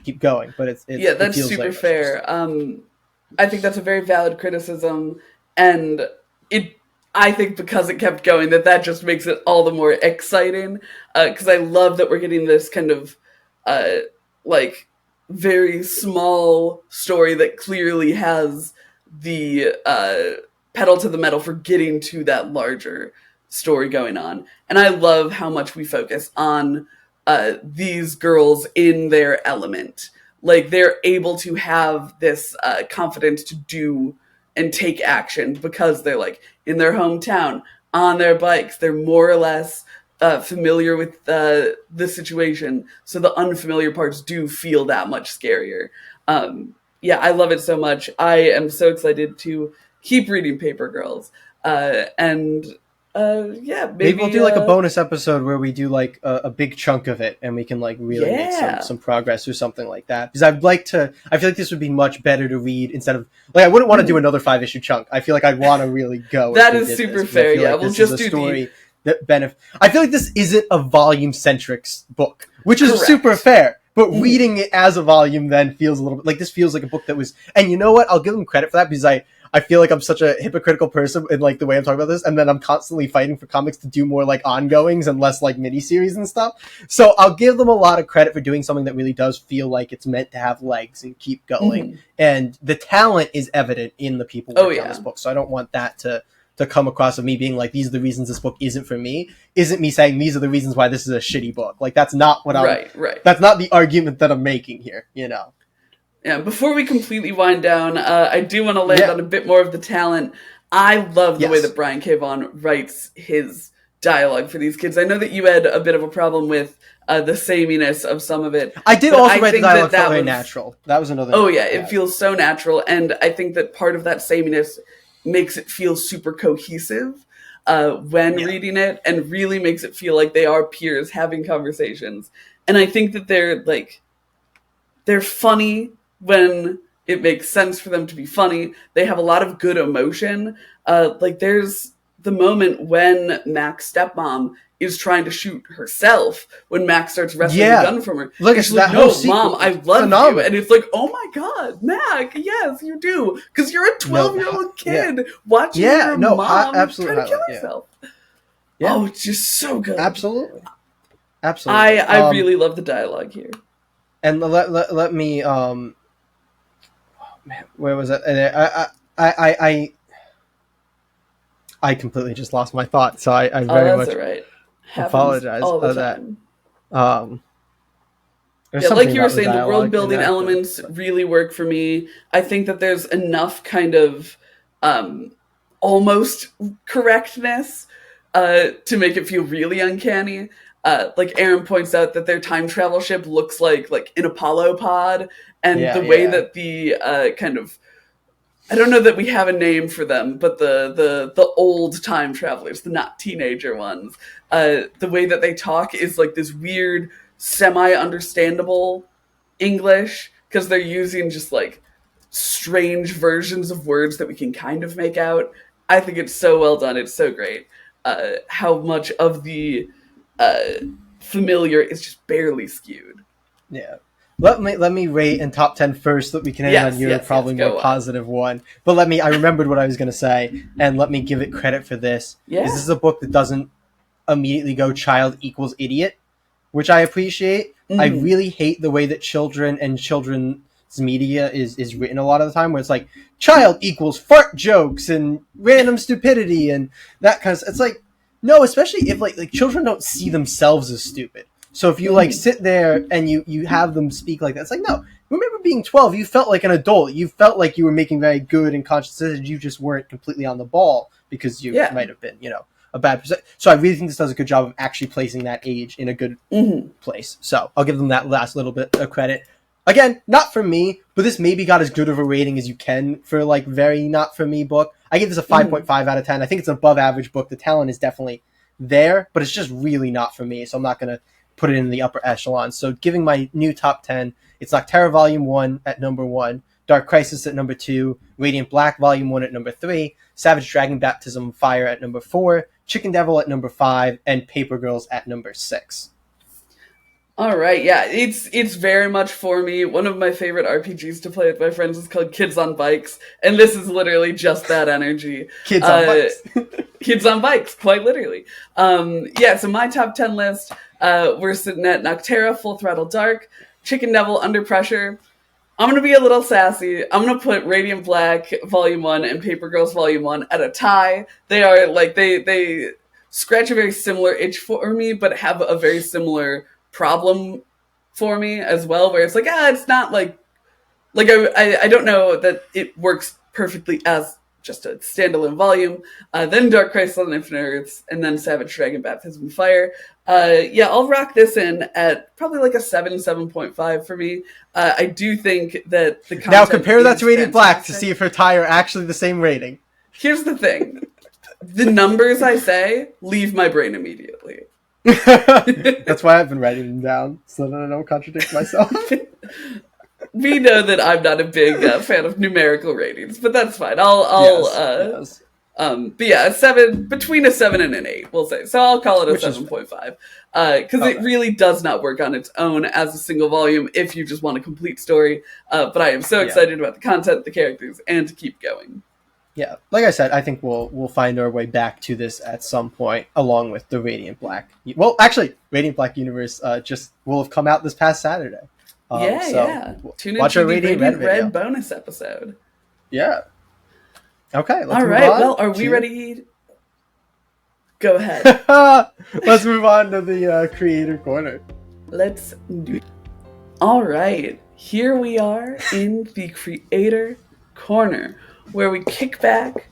keep going. But that's super fair. I think that's a very valid criticism, and I think because it kept going, that just makes it all the more exciting. Because I love that we're getting this kind of like very small story that clearly has the pedal to the metal for getting to that larger story going on. And I love how much we focus on these girls in their element. Like they're able to have this confidence to do and take action because they're like in their hometown, on their bikes. They're more or less familiar with the situation. So the unfamiliar parts do feel that much scarier. I love it so much. I am so excited to keep reading Paper Girls. Maybe we'll do like a bonus episode where we do like a big chunk of it and we can like really make some progress or something like that. Because I feel like this would be much better to read instead of like I wouldn't want to do another 5-issue chunk. I feel like I'd want to really go. That is super fair. Yeah, we'll just do story that benefit. I feel like this isn't a volume centric book, which is super fair. But reading it as a volume then feels a little bit like this feels like a book that was. And you know what? I'll give them credit for that because I feel like I'm such a hypocritical person in like the way I'm talking about this, and then I'm constantly fighting for comics to do more like ongoings and less like miniseries and stuff. So I'll give them a lot of credit for doing something that really does feel like it's meant to have legs and keep going. And the talent is evident in the people working on this book. So I don't want that to come across of me being like, these are the reasons this book isn't for me. Isn't me saying these are the reasons why this is a shitty book. Like that's not what I'm. Right. That's not the argument that I'm making here. Yeah, before we completely wind down, I do want to land on a bit more of the talent. I love the way that Brian K. Vaughan writes his dialogue for these kids. I know that you had a bit of a problem with the sameness of some of it. I did also write the dialogue that very natural. That was another. Oh yeah, it feels so natural, and I think that part of that sameness makes it feel super cohesive when reading it, and really makes it feel like they are peers having conversations. And I think that they're funny when it makes sense for them to be funny. They have a lot of good emotion. Like there's the moment when Mac's stepmom is trying to shoot herself when Mac starts wresting the gun from her. Look, she's like, no, Mom, I love you. And it's like, oh my God, Mac, yes, you do. Because you're a 12-year-old kid watching your mom try to kill herself. Yeah. Oh, it's just so good. Absolutely. I really love the dialogue here. And let me man, where was it? I completely just lost my thought, so I very much apologize for that. Like you were saying, the world building elements really work for me. I think that there's enough kind of almost correctness to make it feel really uncanny. like Aaron points out that their time travel ship looks like an Apollo pod, and Yeah, the way yeah. that the kind of, I don't know that we have a name for them, but the old time travelers, the not teenager ones, the way that they talk is like this weird, semi understandable English, because they're using just like strange versions of words that we can kind of make out. I think it's so well done. It's so great. How much of the uh, familiar is just barely skewed. Yeah. Let me rate and top 10 first, so that we can end on Yes, your yes, yes. probably more Go on. positive one. But I remembered what I was going to say, and let me give it credit for this. Is Yeah. this is a book that doesn't immediately go child equals idiot, which I appreciate. I Mm-hmm. really hate the way that children and children's media is written a lot of the time, where it's like child equals fart jokes and random stupidity and that kind of stuff. It's like, no, especially if like children don't see themselves as stupid. So if you like Mm-hmm. sit there and you have them speak like that, it's like, no, remember being 12, you felt like an adult. You felt like you were making very good and conscious decisions. You just weren't completely on the ball because you Yeah. might have been, a bad percent. So I really think this does a good job of actually placing that age in a good Mm-hmm. place. So I'll give them that last little bit of credit. Again, not for me, but this maybe got as good of a rating as you can for like very not for me book. I give this a Mm-hmm. 5.5 out of 10. I think it's an above average book. The talent is definitely there, but it's just really not for me. So I'm not going to put it in the upper echelon. So giving my new top 10, it's Nocterra Volume 1 at number 1, Dark Crisis at number 2, Radiant Black Volume 1 at number 3, Savage Dragon Baptism Fire at number 4, Chicken Devil at number 5, and Paper Girls at number 6. All right, yeah, it's very much for me. One of my favorite RPGs to play with my friends is called Kids on Bikes, and this is literally just that energy. Kids on Uh, bikes. Kids on Bikes, quite literally. Yeah, so my top 10 list, we're sitting at Nocterra, Full Throttle Dark, Chicken Devil, Under Pressure. I'm gonna be a little sassy. I'm gonna put Radiant Black Volume 1 and Paper Girls Volume 1 at a tie. They are like they scratch a very similar itch for me, but have a very similar problem for me as well, where it's like, it's not like I don't know that it works perfectly as just a standalone volume. Then Dark Crisis on Infinite Earths, and then Savage Dragon Baptism Fire. Yeah, I'll rock this in at probably like a 7.5 for me. I do think that the Now content compare that is to Radiant Black to fantastic. see if her tie are actually the same rating. Here's the thing: the numbers I say leave my brain immediately. That's why I've been writing them down, so that I don't contradict myself. We know that I'm not a big fan of numerical ratings, but that's fine. I'll Yes, yes. but yeah, between a 7 and an 8, we'll say. So I'll call it a Which is 7.5, because it okay. really does not work on its own as a single volume if you just want a complete story. But I am so Yeah, excited about the content, the characters, and to keep going. yeah. Like I said, I think we'll find our way back to this at some point, along with the Radiant Black. Well, actually, Radiant Black universe just will have come out this past Saturday. Yeah, So yeah. Tune watch into our the Radiant Radiant Red Red video. bonus episode. Yeah. Okay, let's All move right. on Well, are we to. ready? Go ahead. Let's move on to the creator corner. Let's do it. All right, here we are in the creator corner, where we kick back,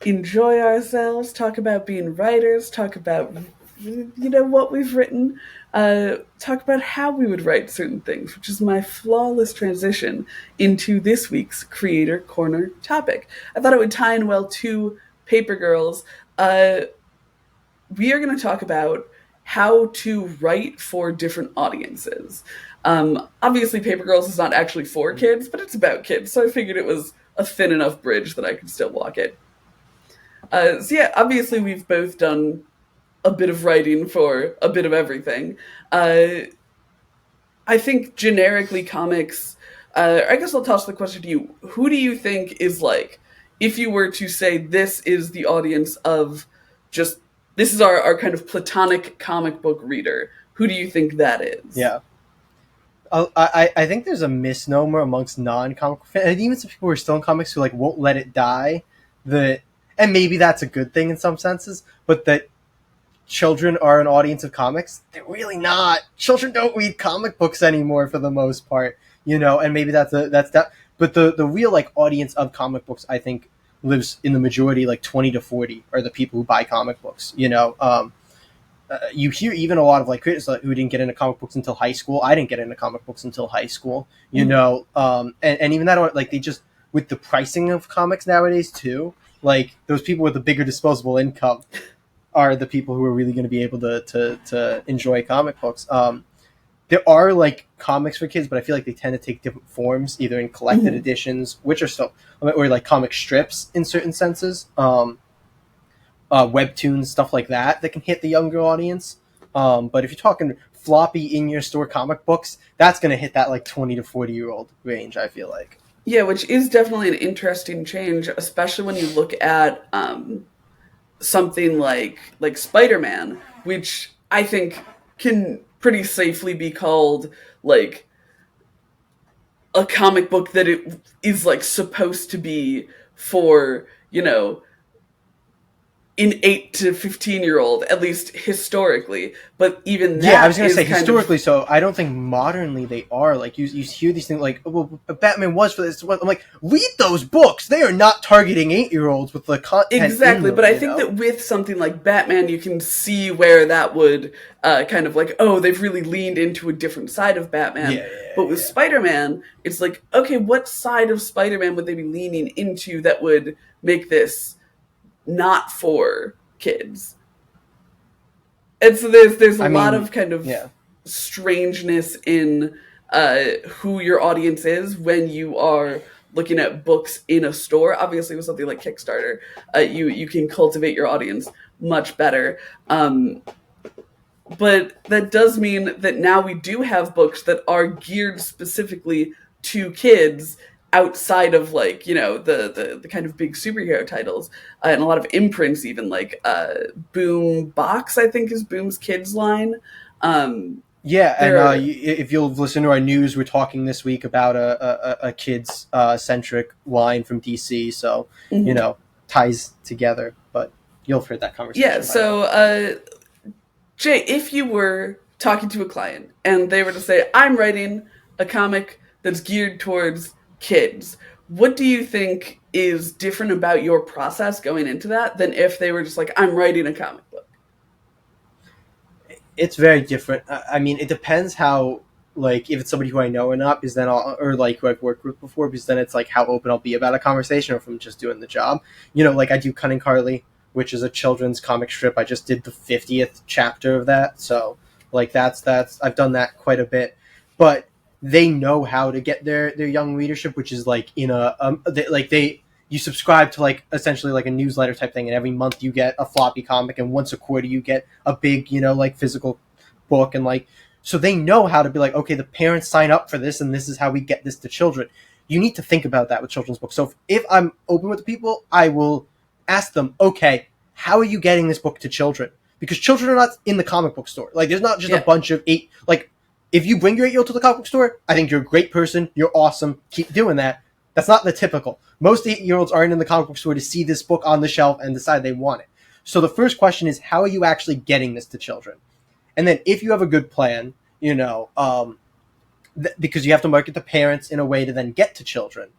enjoy ourselves, talk about being writers, talk about what we've written, talk about how we would write certain things, which is my flawless transition into this week's creator corner topic. I thought it would tie in well to Paper Girls. We are going to talk about how to write for different audiences. Obviously, Paper Girls is not actually for kids, but it's about kids, so I figured it was a thin enough bridge that I could still walk it. So yeah, obviously we've both done a bit of writing for a bit of everything. Uh, I think generically comics. I guess I'll toss the question to you. Who do you think is like, if you were to say this is the audience of just this is our kind of platonic comic book reader? Who do you think that is? Yeah. I think there's a misnomer amongst non-comic fans, and even some people who are still in comics who like won't let it die. That, and maybe that's a good thing in some senses, but that children are an audience of comics. They're really not. Children don't read comic books anymore for the most part, and maybe that's that. But the real like audience of comic books, I think, lives in the majority, like 20 to 40 are the people who buy comic books. you hear even a lot of like critics who didn't get into comic books until high school. I didn't get into comic books until high school, you know, and even that, like, they just, with the pricing of comics nowadays too, like those people with a bigger disposable income are the people who are really going to be able to enjoy comic books. There are like comics for kids, but I feel like they tend to take different forms, either in collected editions, which are still, or like comic strips in certain senses. Webtoons, stuff like that can hit the younger audience. But if you're talking floppy in your store comic books, that's going to hit that like 20 to 40-year-old range, I feel like. Yeah, which is definitely an interesting change, especially when you look at something like Spider-Man, which I think can pretty safely be called like a comic book that it is like supposed to be for, you know, an 8 to 15-year-old, at least historically. But even that, yeah, I was going to say kind historically, of, so I don't think modernly they are. Like, you hear these things like, oh, well, Batman was for this. I'm like, read those books. They are not targeting 8-year-olds with the content in exactly. them, But I you think know? that with something like Batman, you can see where that would kind of like, oh, they've really leaned into a different side of Batman. Yeah, yeah, But with yeah. Spider-Man, it's like, okay, what side of Spider-Man would they be leaning into that would make this not for kids? And so there's a I lot mean, of kind of yeah. strangeness in who your audience is when you are looking at books in a store. Obviously, with something like Kickstarter, you can cultivate your audience much better. But that does mean that now we do have books that are geared specifically to kids outside of like, you know, the kind of big superhero titles, and a lot of imprints, even like Boom Box, I think, is Boom's kids line. Yeah, and There are, if you'll listen to our news, we're talking this week about a kids centric line from DC, so you mhm. know, ties together. But you'll have heard that Yeah, conversation by now. so Jay, if you were talking to a client and they were to say, I'm writing a comic that's geared towards kids, what do you think is different about your process going into that than if they were just like, I'm writing a comic book? It's very different. I mean, it depends how, like, if it's somebody who I know or not, because then or like who I've worked with before, because then it's like how open I'll be about a conversation, or if I'm just doing the job. You know, like I do Cunning Carly, which is a children's comic strip. I just did the 50th chapter of that, so like that's I've done that quite a bit, but they know how to get their young readership, which is like in a they you subscribe to like essentially like a newsletter type thing, and every month you get a floppy comic, and once a quarter you get a big, you know, like physical book, and like, so they know how to be like, okay, the parents sign up for this, and this is how we get this to children. You need to think about that with children's books. So if I'm open with the people, I will ask them, okay, how are you getting this book to children? Because children are not in the comic book store. Like, there's not just a Yeah. bunch of eight. Like, if you bring your 8-year-old to the comic book store, I think you're a great person. You're awesome. Keep doing that. That's not the typical. Most 8-year-olds aren't in the comic book store to see this book on the shelf and decide they want it. So the first question is, how are you actually getting this to children? And then if you have a good plan, you know, because you have to market the parents in a way to then get to children,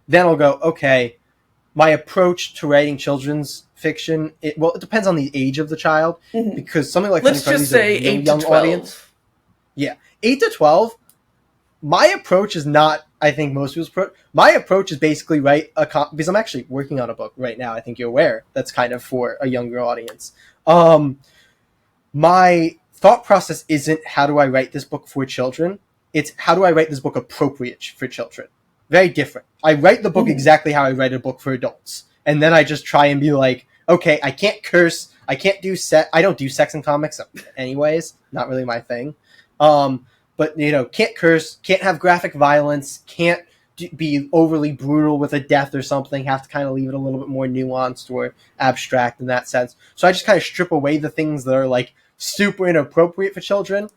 then I'll go, okay, my approach to writing children's fiction, it depends on the age of the child, Mhm. because something like Funny Let's Carly just is a say real 8 to young audience. 12. Yeah. 8 to 12, my approach is not, I think, most people's approach. My approach is basically write because I'm actually working on a book right now, I think you're aware, that's kind of for a younger audience. My thought process isn't how do I write this book for children, it's how do I write this book appropriate for children. Very different. I write the book Mhm. exactly how I write a book for adults, and then I just try and be like, okay, I can't curse, I don't do sex in comics anyways, not really my thing. But you know, can't curse, can't have graphic violence, can't be overly brutal with a death or something, have to kind of leave it a little bit more nuanced or abstract in that sense. So I just kind of strip away the things that are like super inappropriate for children.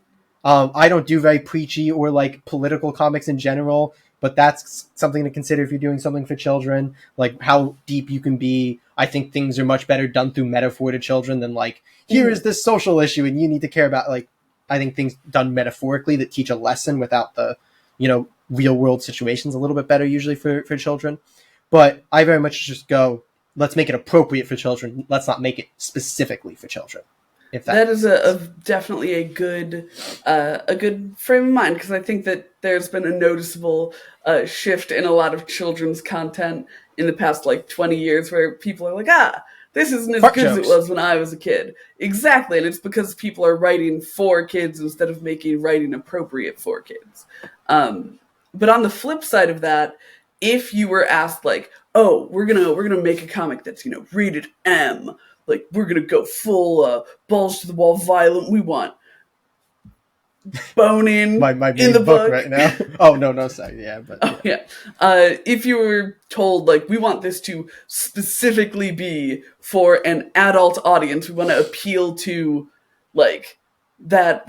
I don't do very preachy or like political comics in general, but that's something to consider if you're doing something for children, like how deep you can be. I think things are much better done through metaphor to children than like, here is Mhm. this social issue and you need to care about, like, I think things done metaphorically that teach a lesson without the, you know, real world situations a little bit better usually for children. But I very much just go, let's make it appropriate for children. Let's not make it specifically for children. if that That makes is sense. definitely a good frame of mind, because I think that there's been a noticeable shift in a lot of children's content in the past like 20 years, where people are like, this isn't as Fart good as it jokes. was when I was a kid. Exactly, and it's because people are writing for kids instead of making writing appropriate for kids. But on the flip side of that, if you were asked like, oh, we're gonna make a comic that's rated M, like we're gonna go full balls to the wall violent, we want boning My in the main book book. right now. Oh no, no, sorry. Yeah, but Oh yeah. yeah. If you were told like we want this to specifically be for an adult audience, we want to appeal to like that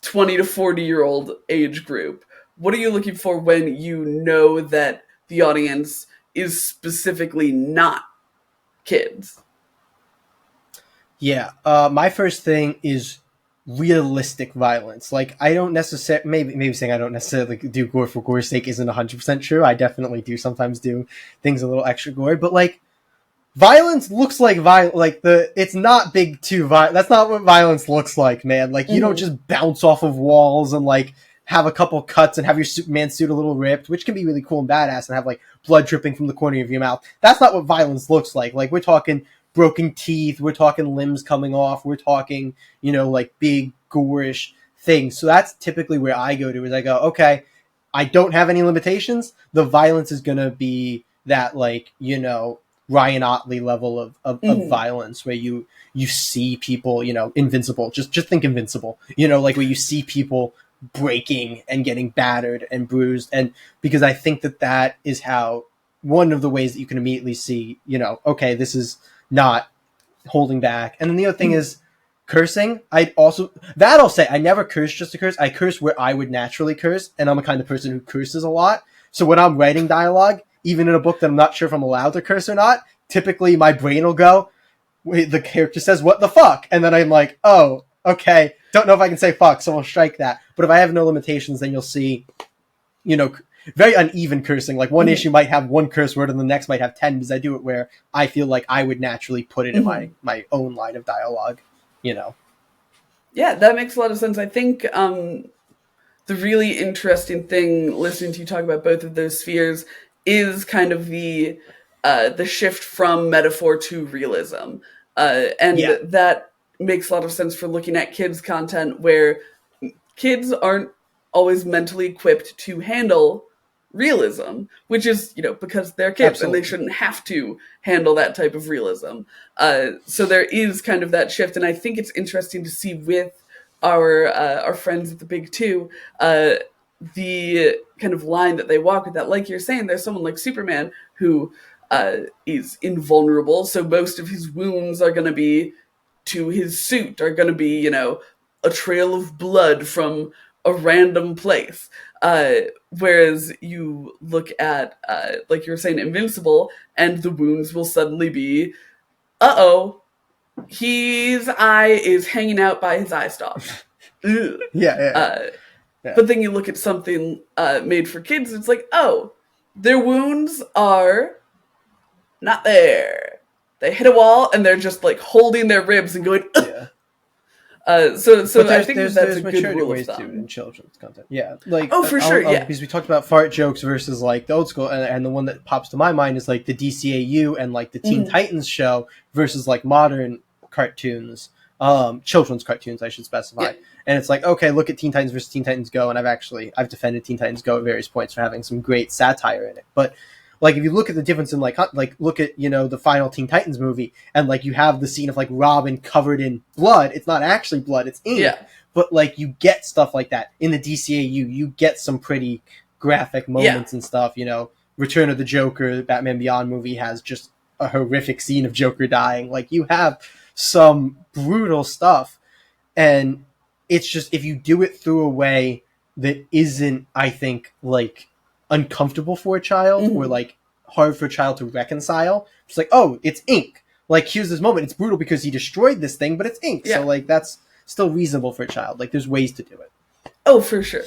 20 to 40-year-old age group, what are you looking for when you know that the audience is specifically not kids? Yeah, my first thing is realistic violence. Like, I don't necessarily, maybe saying I don't necessarily do gore for gore's sake isn't 100% true. I definitely do sometimes do things a little extra gore, but like, violence looks like it's not big too violent. That's not what violence looks like, man. Like, you don't Mm-hmm. just bounce off of walls and like have a couple cuts and have your Superman suit a little ripped, which can be really cool and badass, and have like blood dripping from the corner of your mouth. That's not what violence looks like. Like, we're talking broken teeth, we're talking limbs coming off, we're talking, like big gorish things. So that's typically where I go to, is I go, okay, I don't have any limitations. The violence is gonna be that, like, Ryan Otley level of Mm-hmm. violence, where you see people, invincible. Just think invincible. Like, where you see people breaking and getting battered and bruised, and because I think that is how, one of the ways that you can immediately see, okay, this is not holding back. And then the other thing Mm-hmm. is cursing. I'll say, I never curse just to curse. I curse where I would naturally curse, and I'm a kind of person who curses a lot. So when I'm writing dialogue, even in a book that I'm not sure if I'm allowed to curse or not, typically my brain will go, wait, the character says what the fuck, and then I'm like, oh, okay, don't know if I can say fuck, so I'll strike that. But if I have no limitations, then you'll see, you know very uneven cursing. Like, one Mm-hmm. issue might have one curse word and the next might have 10, because I do it where I feel like I would naturally put it in Mm-hmm. my own line of dialogue. you know Yeah, that makes a lot of sense. I think the really interesting thing listening to you talk about both of those spheres is kind of the shift from metaphor to realism, and yeah, that makes a lot of sense for looking at kids content, where kids aren't always mentally equipped to handle realism, which is because they're kids and they absolutely. shouldn't have to handle that type of realism. So there is kind of that shift, and I think it's interesting to see with our friends at the Big Two, uh, the kind of line that they walk with that. Like you're saying, there's someone like Superman who is invulnerable, so most of his wounds are going to be to his suit, are going to be a trail of blood from a random place. Whereas you look at, like you were saying, Invincible, and the wounds will suddenly be, oh, his eye is hanging out by his eye stalk. Ugh. Yeah, yeah, Uh, yeah. but then you look at something made for kids, it's like, oh, their wounds are not there. They hit a wall and they're just like holding their ribs and going, ugh. Yeah. But So I there's think that there's that's a there's good maturity rule of ways to in thumb. children's content. Yeah, like, Oh, for sure, yeah. because we talked about fart jokes versus like the old school, and the one that pops to my mind is like the DCAU and like the Teen Mm-hmm. Titans show versus like modern cartoons, children's cartoons, I should Yeah. specify. And it's like, okay, look at Teen Titans versus Teen Titans Go, and I've defended Teen Titans Go at various points for having some great satire in it, but like, if you look at the difference in like look at the final Teen Titans movie, and like you have the scene of like Robin covered in blood. It's not actually blood, it's ink, Yeah. but like you get stuff like that in the DCAU. You get some pretty graphic Yeah. moments and stuff. Return of the Joker, the Batman Beyond movie has just a horrific scene of Joker dying. Like, you have some brutal stuff, and it's just, if you do it through a way that isn't, I think, like, uncomfortable for a child, or Mm-hmm. like hard for a child to reconcile. It's like, oh, it's ink. Like, here's this moment. It's brutal because he destroyed this thing, but it's ink. So Yeah. like, that's still reasonable for a child. Like, there's ways to do it. Oh, for sure.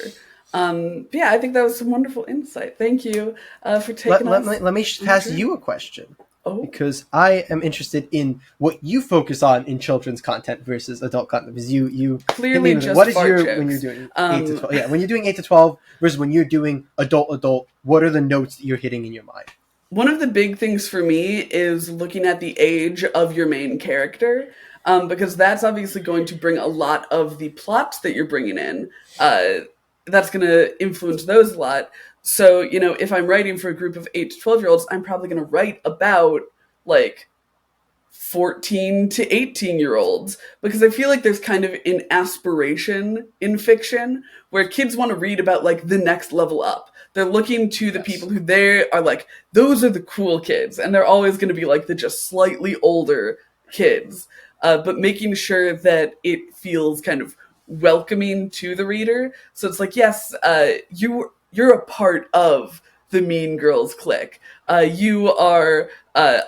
Yeah, I think that was some wonderful insight. Thank you for Let, taking let, us me- let me on the ask journey. you a question, Oh, because I am interested in what you focus on in children's content versus adult content. Because you hit me clearly with it. just What is fart your when you're jokes. doing 8 to 12? Yeah, when you're doing 8 to 12 versus when you're doing adult. What are the notes that you're hitting in your mind? One of the big things for me is looking at the age of your main character, because that's obviously going to bring a lot of the plot that you're bringing in. That's going to influence those a lot. So, if I'm writing for a group of 8 to 12-year-olds, I'm probably going to write about like 14 to 18-year-olds, because I feel like there's kind of an aspiration in fiction where kids want to read about like the next level up. They're looking to the Yes. people who they are like, those are the cool kids, and they're always going to be like the just slightly older kids, but making sure that it feels kind of welcoming to the reader. So it's like, yes, you're a part of the Mean Girls clique. You are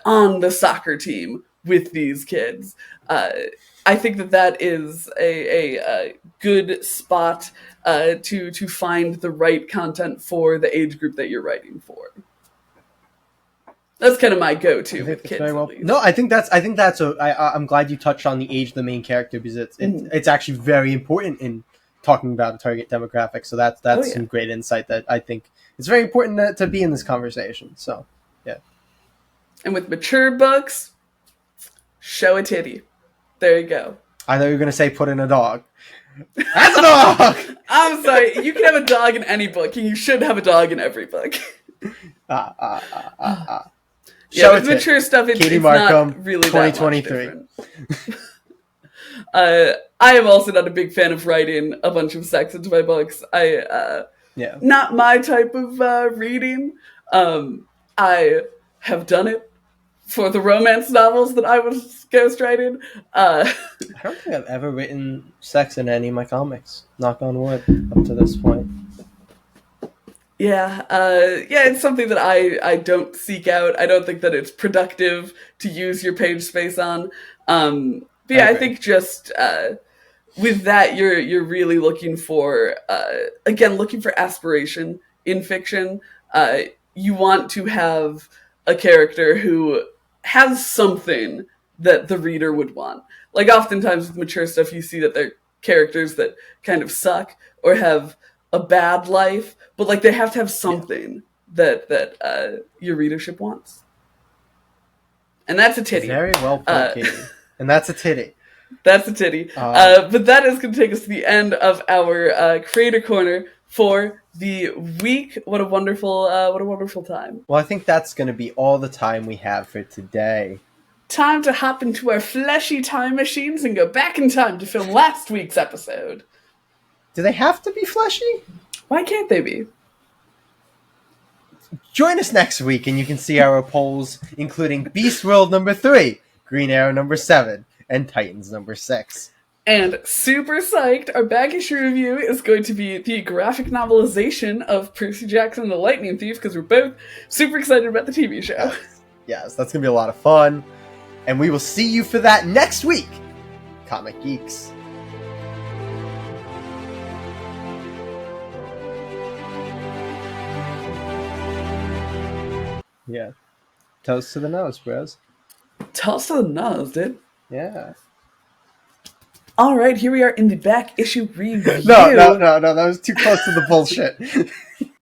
on the soccer team with these kids. I think that is a good spot to find the right content for the age group that you're writing for. That's kind of my I go-to think with that's very kids, at well. No, least. I think that's a. I'm glad you touched on the age of the main character, because Mhm. it's actually very important in talking about a target demographic. So Oh that's yeah, some great insight that I think it's very important to be in this conversation. So yeah, and with mature books, show a titty. There you go. I thought you were gonna say put in a dog. That's a dog. I'm sorry. You can have a dog in any book, and you should have a dog in every book. Ah ah ah ah ah. Yeah, Show a with titty. mature stuff, Katie it's not Markham, really that much 2023. different. I am also not a big fan of writing a bunch of sex into my books. Yeah. Not my type of reading. I have done it for the romance novels that I was ghostwriting. Uh, I don't think I've ever written sex in any of my comics. Knock on wood. Up to this point. yeah, it's something that I don't seek out. I don't think that it's productive to use your page space on. But I yeah, I agree. think just with that, you're really looking for again looking for aspiration in fiction. Uh, you want to have a character who has something that the reader would want. Like oftentimes with mature stuff, you see that they're characters that kind of suck or have a bad life, but like they have to have Yeah. something that your readership wants, and that's a titty. Very well put, Uh, Katie. And that's a titty. That's a titty. Um, But that is going to take us to the end of our creator corner for the week. What a wonderful time. well, I think that's going to be all the time we have for today. Time to hop into our fleshy time machines and go back in time to film last week's episode. Do they have to be fleshy? Why can't they be? Join us next week and you can see our polls, including Beast World number 3, Green Arrow number 7, and Titans number 6. And super psyched, our back issue review is going to be the graphic novelization of Percy Jackson and the Lightning Thief, because we're both super excited about the TV show. Yes, that's going to be a lot of fun. And we will see you for that next week, Comic Geeks. Yeah. Toast to the nose, bros. Toss to the nose, dude. Yeah. All right, here we are in the back issue review. No, that was too close to the bullshit.